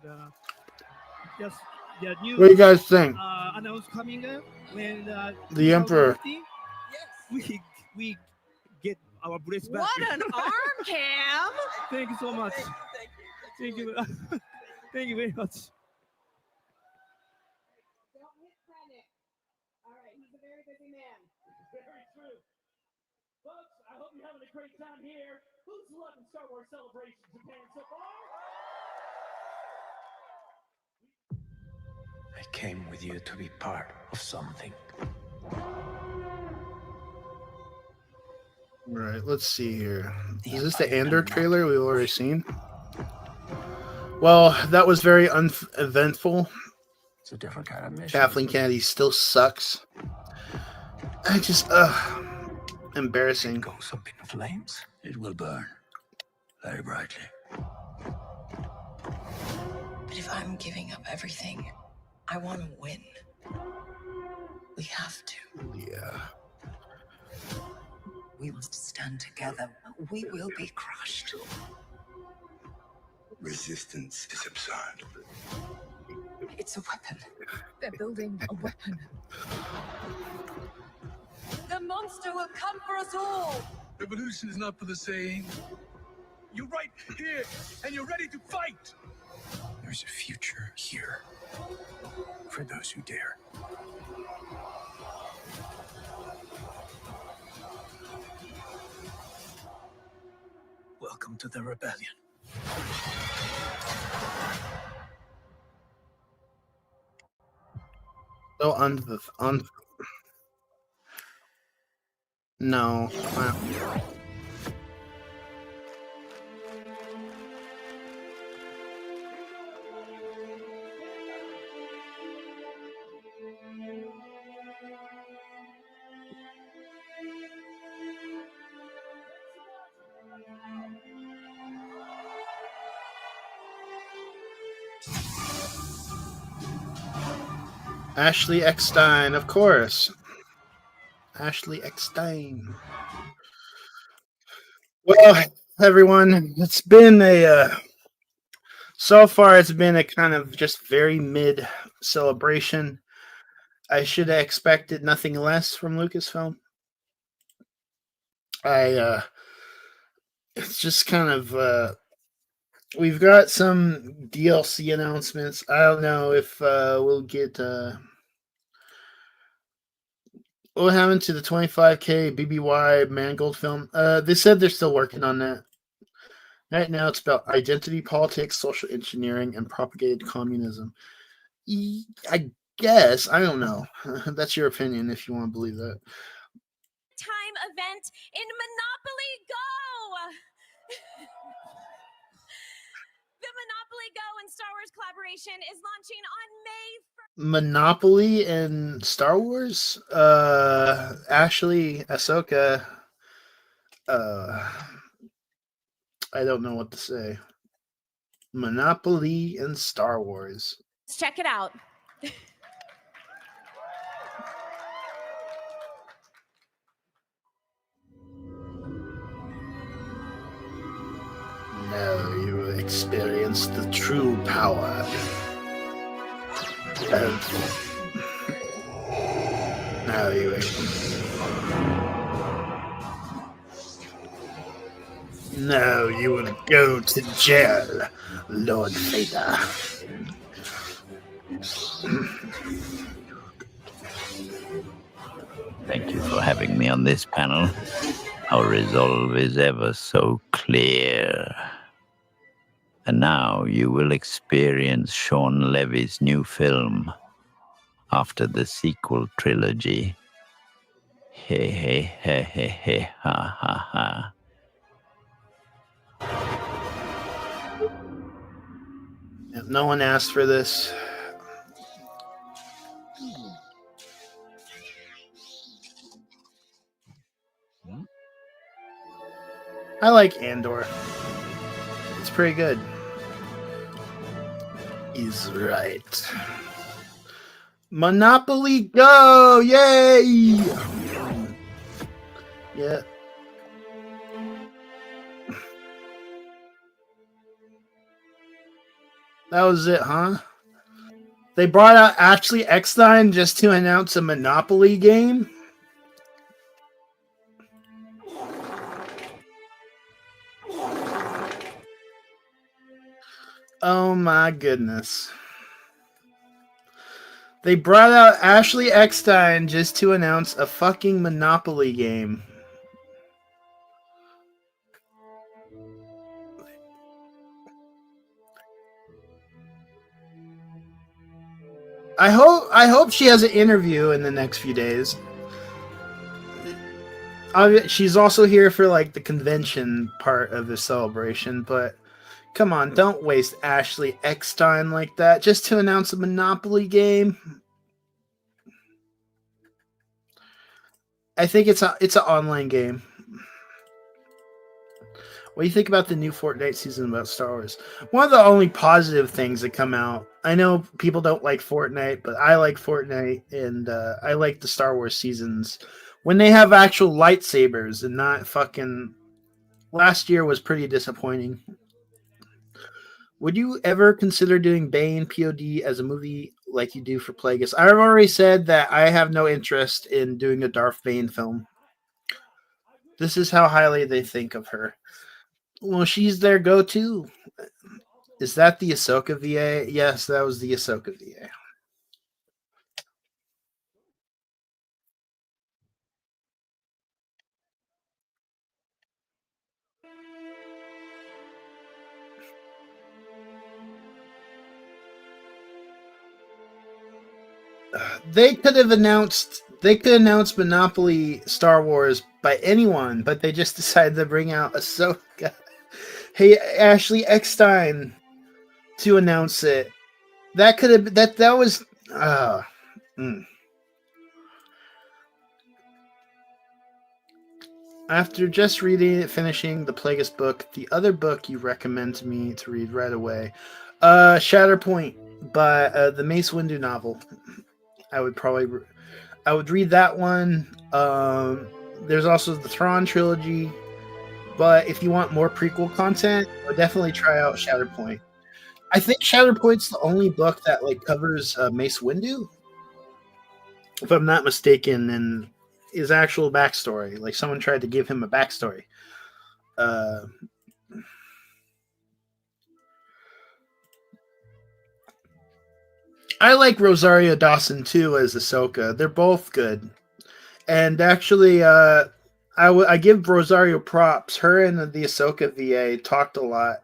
just the new. What do you guys think? Announce coming up when The Emperor. 2015, we get our breaths back. What an arm cam! Thank you so much. Thank you. Thank you very much. Very true. Folks, I hope you're having a great time here. Who's loving Star Wars Celebration Japan so far? I came with you to be part of something. All right, let's see here. Is this the Andor trailer we've already seen? Well, that was very uneventful. It's a different kind of mission. Kathleen Kennedy still sucks. I just, embarrassing. Goes up in flames, it will burn. Very brightly. But if I'm giving up everything, I want to win. We have to. Yeah. We must stand together. We will be crushed. Resistance is absurd. It's a weapon. They're building a weapon. The monster will come for us all. Revolution is not for the sane. You're right here, and you're ready to fight. There's a future here for those who dare. Welcome to the rebellion. So no. Ashley Eckstein, of course. Ashley Eckstein. Well, everyone, it's been so far it's been a kind of just very mid celebration. I should have expected nothing less from Lucasfilm. It's just kind of we've got some DLC announcements. I don't know if we'll get what happened to the 25K BBY Mangold film. They said they're still working on that. Right now, it's about identity politics, social engineering, and propagated communism. I guess. I don't know. That's your opinion if you want to believe that. Time event in Monopoly Go! The Monopoly Go and Star Wars collaboration is launching on May 1st. Monopoly and Star Wars? Ashley, Ahsoka. I don't know what to say. Monopoly and Star Wars. Let's check it out. Now you will experience the true power of... Now you Now you will go to jail, Lord Vader. Thank you for having me on this panel. Our resolve is ever so clear. And now you will experience Sean Levy's new film after the sequel trilogy. Hey, hey, hey, hey, hey, ha, ha, ha. No one asked for this. I like Andor. It's pretty good. He's right. Monopoly Go! Yay! Yeah. That was it, huh? They brought out Ashley Eckstein just to announce a Monopoly game? Oh my goodness. They brought out Ashley Eckstein just to announce a fucking Monopoly game. I hope she has an interview in the next few days. She's also here for like the convention part of the celebration, but come on, don't waste Ashley Eckstein like that just to announce a Monopoly game. I think it's an online game. What do you think about the new Fortnite season about Star Wars? One of the only positive things that come out. I know people don't like Fortnite, but I like Fortnite, and I like the Star Wars seasons when they have actual lightsabers and not fucking. Last year was pretty disappointing. Would you ever consider doing Bane POD as a movie like you do for Plagueis? I've already said that I have no interest in doing a Darth Bane film. This is how highly they think of her. Well, she's their go-to. Is that the Ahsoka VA? Yes, that was the Ahsoka VA. They could have announced Monopoly Star Wars by anyone, but they just decided to bring out Ahsoka. Hey, Ashley Eckstein to announce it. That could have that was After just reading it, finishing the Plagueis book, the other book you recommend to me to read right away, Shatterpoint by the Mace Windu novel. I would read that one. There's also the Thrawn trilogy, but if you want more prequel content, I would definitely try out Shatterpoint. I think Shatterpoint's the only book that like covers Mace Windu, if I'm not mistaken, and his actual backstory. Like someone tried to give him a backstory. I like Rosario Dawson too as Ahsoka. They're both good, and actually, I give Rosario props. Her and the Ahsoka VA talked a lot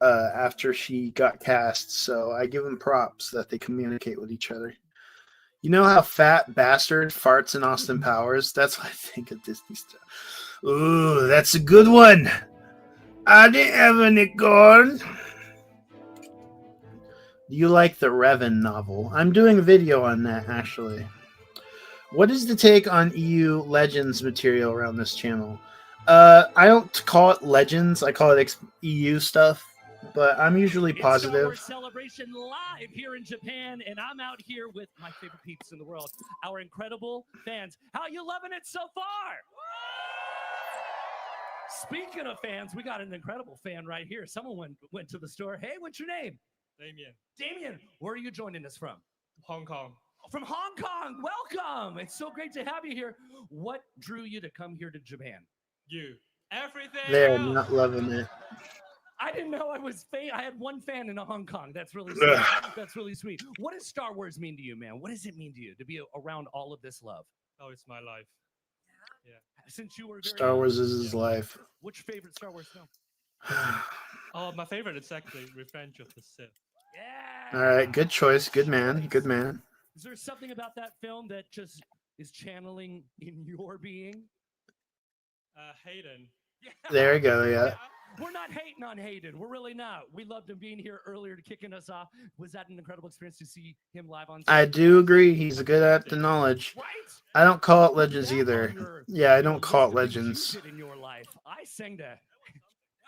after she got cast, so I give them props that they communicate with each other. You know how Fat Bastard farts in Austin Powers? That's what I think of Disney stuff. Ooh, that's a good one. I didn't have any corn. Do you like the Revan novel? I'm doing a video on that, actually. What is the take on EU Legends material around this channel? I don't call it Legends. I call it EU stuff. But I'm usually It's Star positive. Wars Celebration live here in Japan, and I'm out here with my favorite peeps in the world, our incredible fans. How you loving it so far? Speaking of fans, we got an incredible fan right here. Someone went to the store. Hey, what's your name? Damien. Damien, where are you joining us from? Hong Kong. From Hong Kong. Welcome. It's so great to have you here. What drew you to come here to Japan? You. Everything. They're else. not loving it. I didn't know I was I had one fan in Hong Kong. That's really sweet. That's really sweet. What does Star Wars mean to you, man? What does it mean to you to be around all of this love? Oh, it's my life. Yeah. Since you were very Star Wars is his life. What's your favorite Star Wars film? Oh, my favorite is actually Revenge of the Sith. All right, good choice. Good man. Good man. Is there something about that film that just is channeling in your being? Hayden. There you go. Yeah. We're not hating on Hayden. We're really not. We loved him being here earlier to kicking us off. Was that an incredible experience to see him live on stage? I do agree. He's good at the knowledge. I don't call it Legends either. Yeah, I don't call it Legends. In your life, I sang that.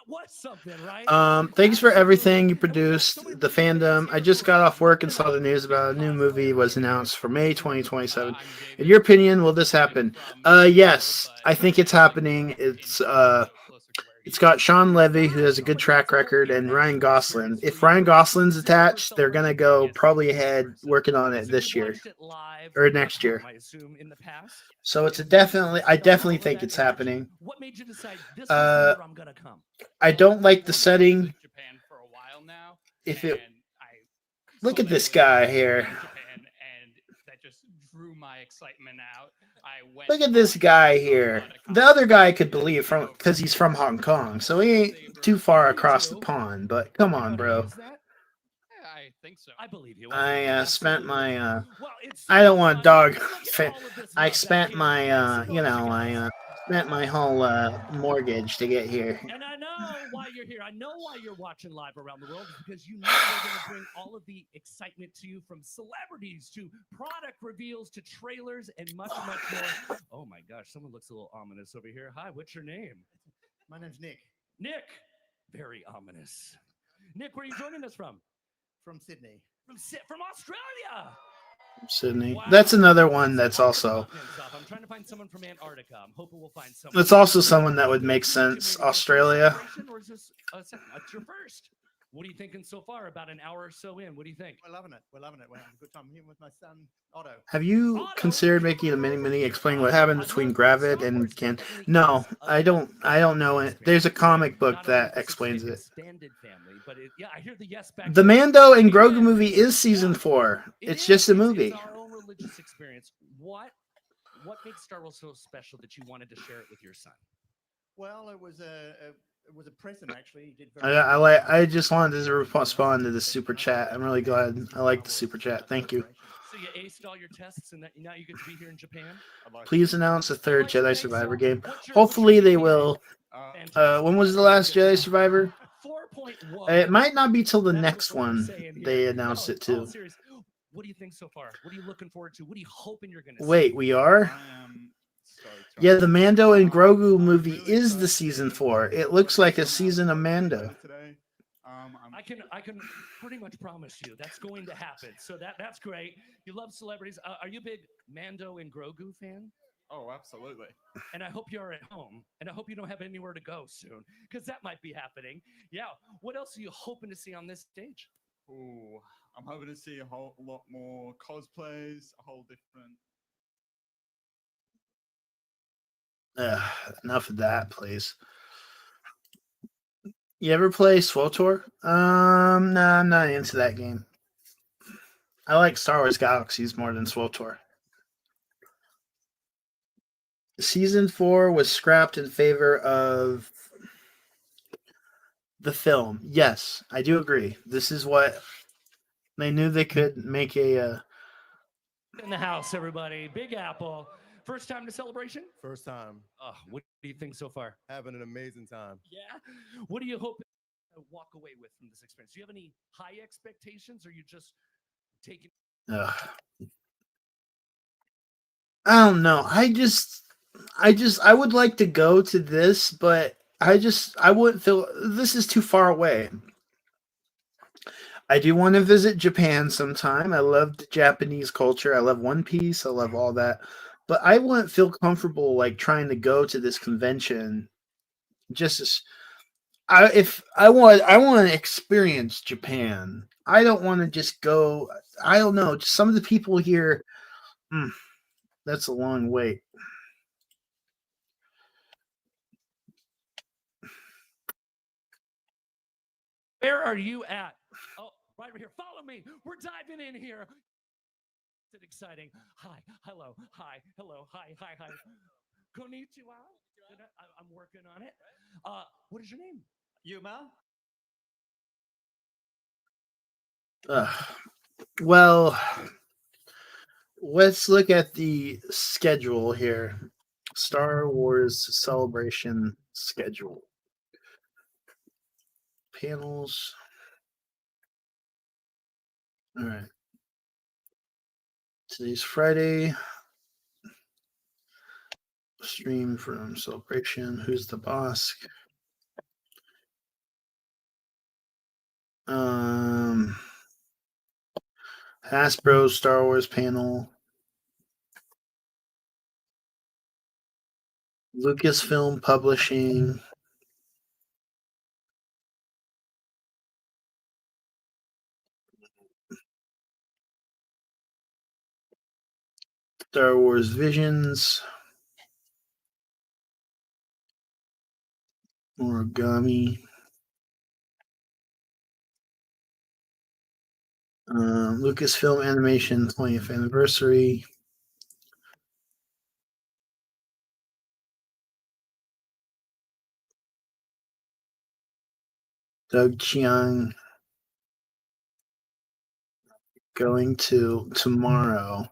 Was something, right? Thanks for everything you produced. The fandom. I just got off work and saw the news about a new movie was announced for May 2027. In your opinion, will this happen? Yes, I think it's happening. It's got Sean Levy, who has a good track record, and Ryan Gosling. If Ryan Gosling's attached, they're gonna go probably ahead working on it this year or next year. I assume in the past. So it's a definitely. I definitely think it's happening. What made you decide this is where I'm gonna come? I don't like the setting. If it look at this guy here. And that just drew my excitement out. I went. Look at this guy here. The other guy could believe because he's from Hong Kong, so he ain't too far across the pond. But come on, bro. I think so. I believe you. I spent my. I don't want dog. I spent my. I spent my whole mortgage to get here. And I know why you're here. I know why you're watching live around the world, is because you know they're going to bring all of the excitement to you, from celebrities to product reveals to trailers and much, much more. Oh my gosh, someone looks a little ominous over here. Hi, what's your name? My name's Nick. Nick, very ominous. Nick, where are you joining us from? From Sydney. From Australia. Sydney. Wow. That's another one that's also. I'm trying to find someone from Antarctica. I'm hoping we'll find someone. That's also someone that would make sense. Australia. Or is this it's your first? What are you thinking so far? About an hour or so in. What do you think? We're loving it. We're having a good time. I'm here with my son, Otto. Have you considered making a mini explaining what happened between Gravid and Can? No, I don't know it. There's a comic book that explains it. I hear the yes back. The Mando and Grogu movie is season 4. It's just a movie. It's our own religious experience. What makes Star Wars so special that you wanted to share it with your son? Well, it was a present actually. He did I just wanted to respond to the super chat. I'm really glad. I like the super chat. Thank you. So you aced all your tests, and now you get to be here in Japan. Please announce a third Jedi Survivor game. Hopefully they will. When was the last Jedi Survivor? 4.1. It might not be till the next one they announce it too. What do you think so far? What are you looking forward to? What are you hoping you're going to see? Wait, we are? Yeah, the Mando and Grogu movie is the season 4. It looks like a season of Mando. I can pretty much promise you that's going to happen. So that's great. You love celebrities. Are you a big Mando and Grogu fan? Oh, absolutely. And I hope you're at home. And I hope you don't have anywhere to go soon, because that might be happening. Yeah. What else are you hoping to see on this stage? Ooh, I'm hoping to see a whole lot more cosplays, a whole different. Enough of that, please. You ever play SWTOR? Nah, I'm not into that game. I like Star Wars Galaxies more than SWTOR. Season 4 was scrapped in favor of the film. Yes, I do agree. This is what they knew they could make a. In the house, everybody. Big Apple. First time to celebration? First time. What do you think so far? Having an amazing time. Yeah. What do you hope to walk away with from this experience? Do you have any high expectations, or you just taking? I don't know. I would like to go to this, but I wouldn't feel this is too far away. I do want to visit Japan sometime. I love the Japanese culture. I love One Piece. I love all that. But I wouldn't feel comfortable like trying to go to this convention. I want to experience Japan. I don't want to just go. I don't know. Just some of the people here. That's a long wait. Where are you at? Oh, right over here. Follow me. We're diving in here. It's exciting. Hi, hello, hi, hello, hi. Konnichiwa. I'm working on it. What is your name? Yuma. Well, let's look at the schedule here. Star Wars Celebration schedule. Panels. All right. Today's Friday. Stream from Celebration. Who's the boss? Hasbro Star Wars panel. Lucasfilm Publishing. Star Wars Visions. Origami. Lucasfilm Animation 20th Anniversary. Doug Chiang going to tomorrow.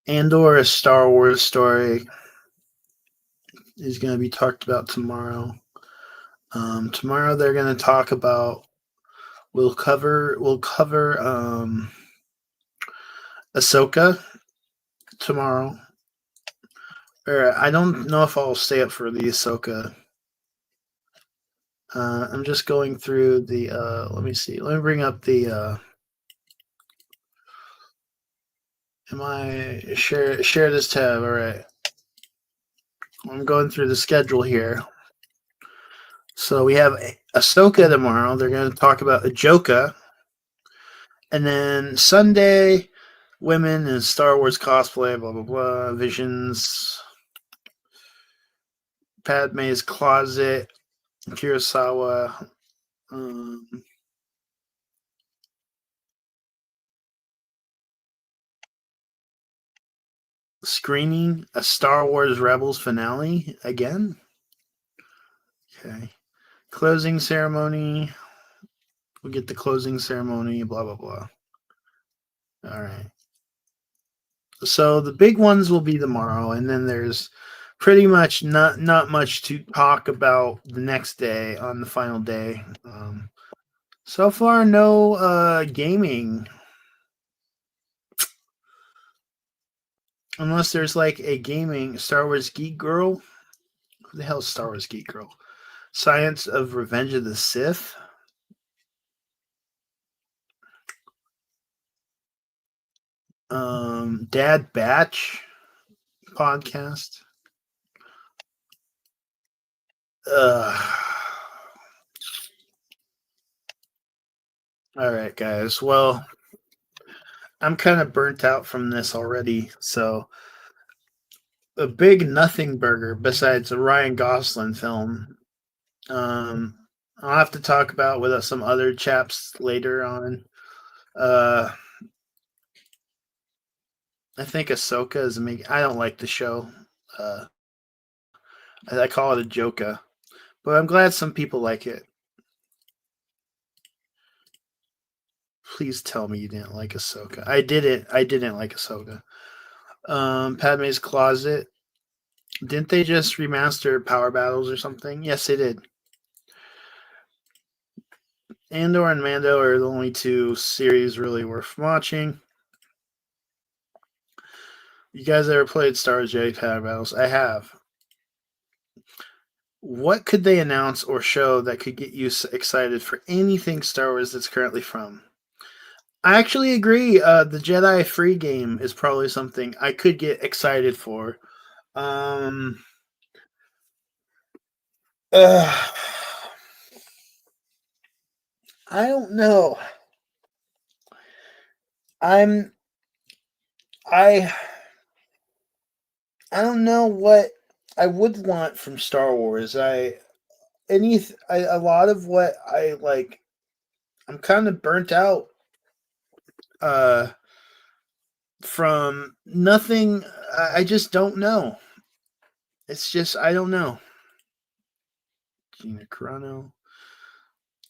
Andor, a Star Wars story, is going to be talked about tomorrow. Tomorrow they're going to talk about. We'll cover Ahsoka tomorrow. or I don't know if I'll stay up for the Ahsoka. I'm just going through the. Let me see. Let me bring up the. Am I share this tab? All right. I'm going through the schedule here. So we have Ahsoka tomorrow. They're going to talk about Ajoka. And then Sunday, women and Star Wars cosplay, blah, blah, blah. Visions. Padme's closet. Kurosawa. Screening a Star Wars Rebels finale again. Okay. Closing ceremony. We get the closing ceremony, blah, blah, blah. All right. So the big ones will be tomorrow, and then there's pretty much not much to talk about the next day on the final day. So far, no gaming. Unless there's like a gaming Star Wars Geek Girl. Who the hell is Star Wars Geek Girl? Science of Revenge of the Sith. Dad Batch podcast. All right, guys. Well, I'm kind of burnt out from this already. So, a big nothing burger besides a Ryan Gosling film. I'll have to talk about with some other chaps later on. I think Ahsoka is amazing. I don't like the show. I call it a joker, but I'm glad some people like it. Please tell me you didn't like Ahsoka. I didn't like Ahsoka. Padme's Closet. Didn't they just remaster Power Battles or something? Yes, they did. Andor and Mando are the only two series really worth watching. You guys ever played Star Wars Jedi Power Battles? I have. What could they announce or show that could get you excited for anything Star Wars that's currently from? I actually agree. The Jedi Free game is probably something I could get excited for. I don't know. I don't know what I would want from Star Wars. A lot of what I like. I'm kind of burnt out. From nothing. I just don't know. It's just I don't know. Gina Carano.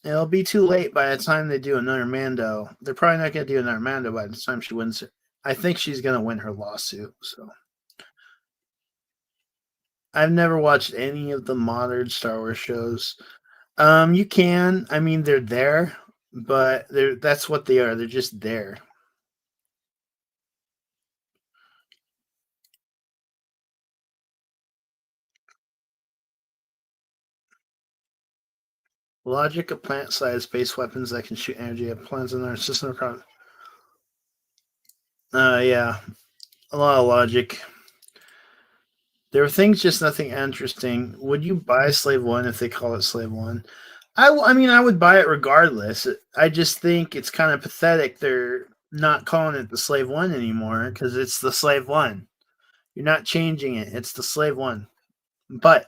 It'll be too late by the time they do another Mando. They're probably not going to do another Mando by the time she wins it. I think she's going to win her lawsuit. So I've never watched any of the modern Star Wars shows. You can. I mean, they're there, but that's what they are. They're just there. Logic of plant-sized space weapons that can shoot energy at plants in our system. Yeah, a lot of logic. There were things, just nothing interesting. Would you buy Slave One if they call it Slave One? I mean, I would buy it regardless. I just think it's kind of pathetic they're not calling it the Slave One anymore because it's the Slave One. You're not changing it. It's the Slave One. But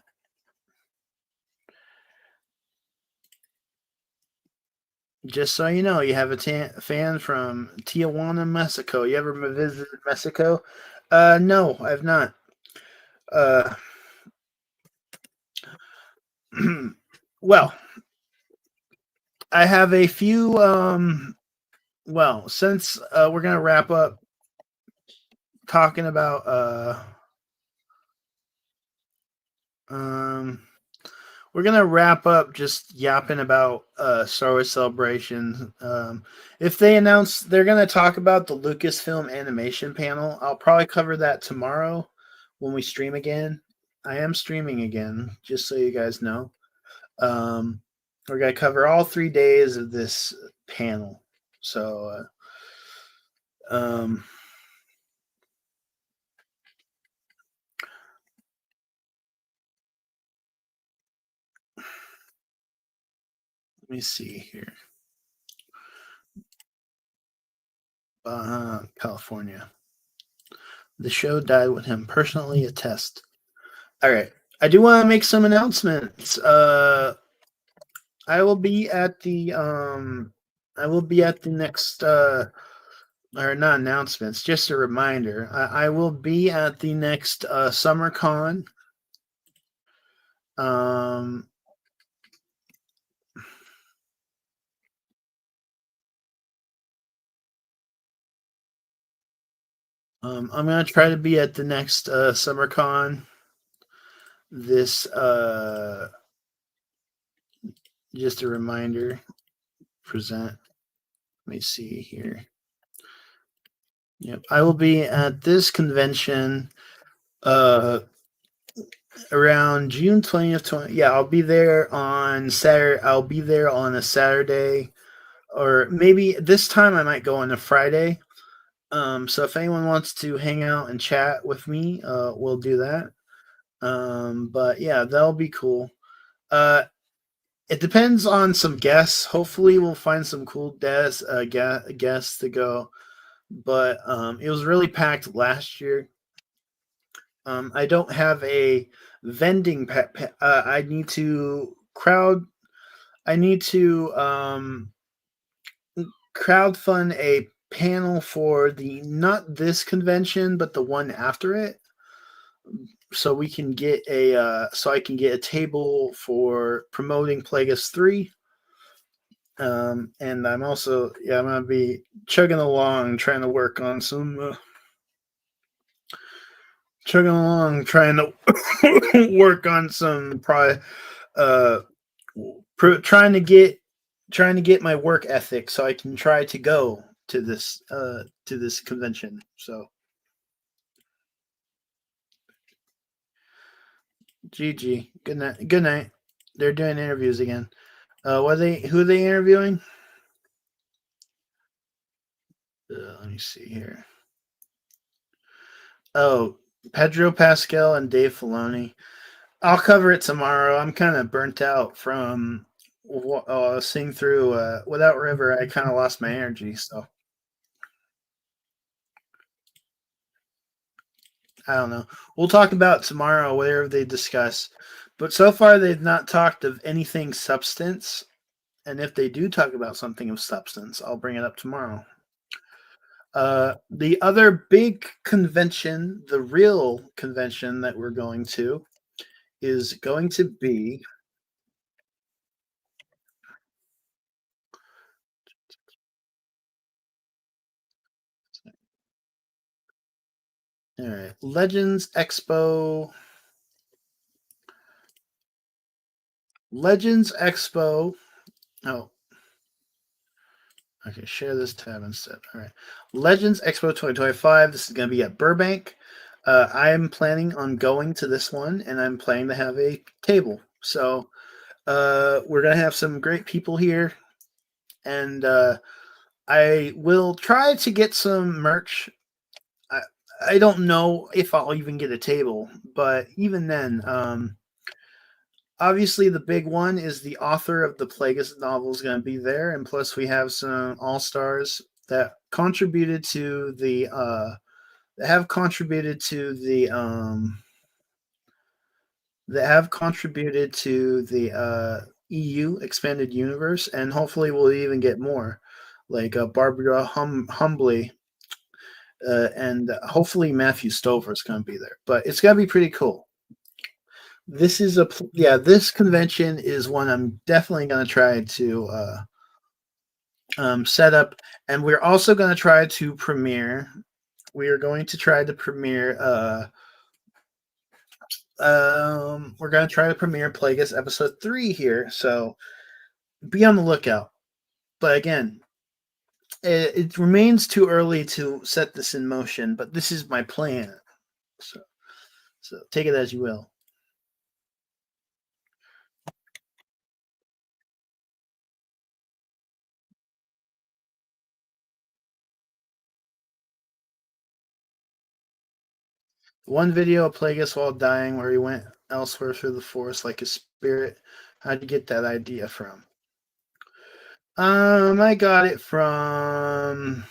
just so you know, you have a fan from Tijuana, Mexico. You ever visited Mexico? No, I've not. Well, I have a few. Well, since we're gonna wrap up talking about we're gonna wrap up just yapping about Star Wars Celebration. If they announce they're gonna talk about the Lucasfilm animation panel, I'll probably cover that tomorrow when we stream again. I am streaming again, just so you guys know. We're gonna cover all 3 days of this panel. So, let me see here. California. The show died with him personally attest. All right. I do want to make some announcements. I will be at the next or not announcements, just a reminder. I will be at the next Summer Con. I'm gonna try to be at the next Summer Con. This just a reminder. Present. Let me see here. Yep, I will be at this convention around June 20th. Yeah, I'll be there on Saturday. I'll be there on a Saturday, or maybe this time I might go on a Friday. So if anyone wants to hang out and chat with me, we'll do that. But yeah, that'll be cool. It depends on some guests. Hopefully, we'll find some cool guests to go. But it was really packed last year. I don't have a vending I need to crowdfund a panel for the not this convention but the one after it, so we can get so I can get a table for promoting Plagueis 3. And I'm also I'm gonna be chugging along trying to work on some trying to work on some trying to get my work ethic so I can try to go to this convention. So GG. Good night. Good night. They're doing interviews again. Who are they interviewing? Let me see here. Oh, Pedro Pascal and Dave Filoni. I'll cover it tomorrow. I'm kind of burnt out from seeing through Without River. I kind of lost my energy, so I don't know. We'll talk about tomorrow whatever they discuss. But so far, they've not talked of anything substance. And if they do talk about something of substance, I'll bring it up tomorrow. The other big convention, the real convention that we're going to, is going to be all right, Legends Expo. Oh, okay. Share this tab instead. All right, Legends Expo 2025. This is going to be at Burbank. I'm planning on going to this one, and I'm planning to have a table. So we're going to have some great people here, and I will try to get some merch. I don't know if I'll even get a table, but even then, obviously the big one is the author of the Plagueis novel is going to be there, and plus we have some all-stars that contributed to the EU expanded universe, and hopefully we'll even get more, like Barbara Humbly, and hopefully Matthew Stover is going to be there. But it's going to be pretty cool. This convention is one I'm definitely going to try to set up, and we're also going to try to premiere. We are going to try to premiere. We're going to try to premiere Plagueis episode 3 here, so be on the lookout. But again, it remains too early to set this in motion, but this is my plan. So take it as you will. One video of Plagueis while dying where he went elsewhere through the forest like a spirit. How'd you get that idea from? I got it from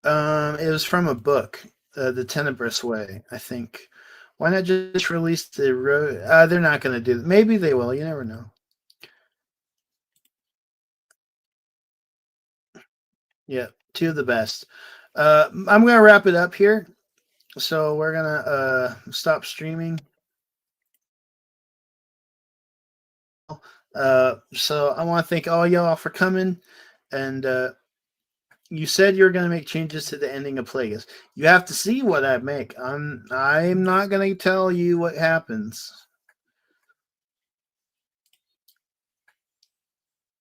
it was from a book, The Tenebrous Way, I think. Why not just release the road? They're not going to do that. Maybe they will. You never know. Yeah, two of the best. I'm going to wrap it up here. So we're going to stop streaming. So I want to thank all y'all for coming. And you said you're going to make changes to the ending of Plagueis. You have to see what I make. I'm not going to tell you what happens.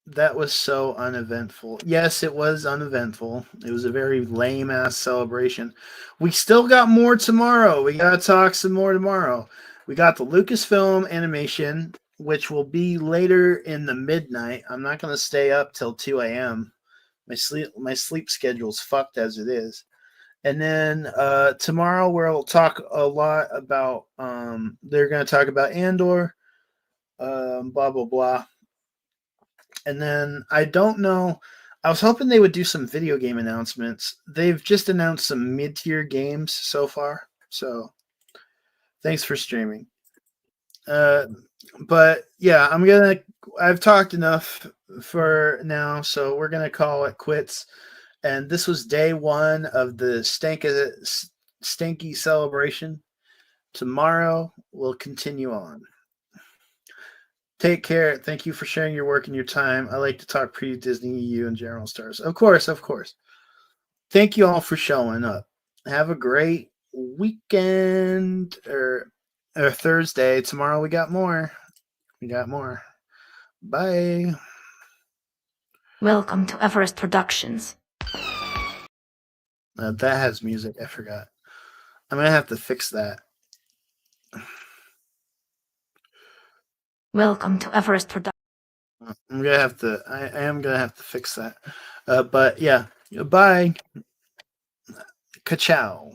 That was so uneventful. Yes, it was uneventful. It was a very lame ass celebration. We still got more tomorrow. We got to talk some more tomorrow. We got the Lucasfilm animation, which will be later in the midnight. I'm not going to stay up till 2 a.m. My sleep schedule's fucked as it is. And then tomorrow we'll talk a lot about they're going to talk about Andor, blah blah blah. And then I don't know. I was hoping they would do some video game announcements. They've just announced some mid-tier games so far. So thanks for streaming. But yeah, I've talked enough for now, so we're gonna call it quits. And this was day one of the stinky celebration. Tomorrow we'll continue on. Take care. Thank you for sharing your work and your time. I like to talk pre-Disney EU and General Stars. Of course, of course. Thank you all for showing up. Have a great weekend or Thursday. Tomorrow we got more. Bye. Welcome to Everest Productions. That has music. I forgot. I'm going to have to fix that. Welcome to Everest Productions. I am gonna have to fix that. But yeah, bye. Ka-chow.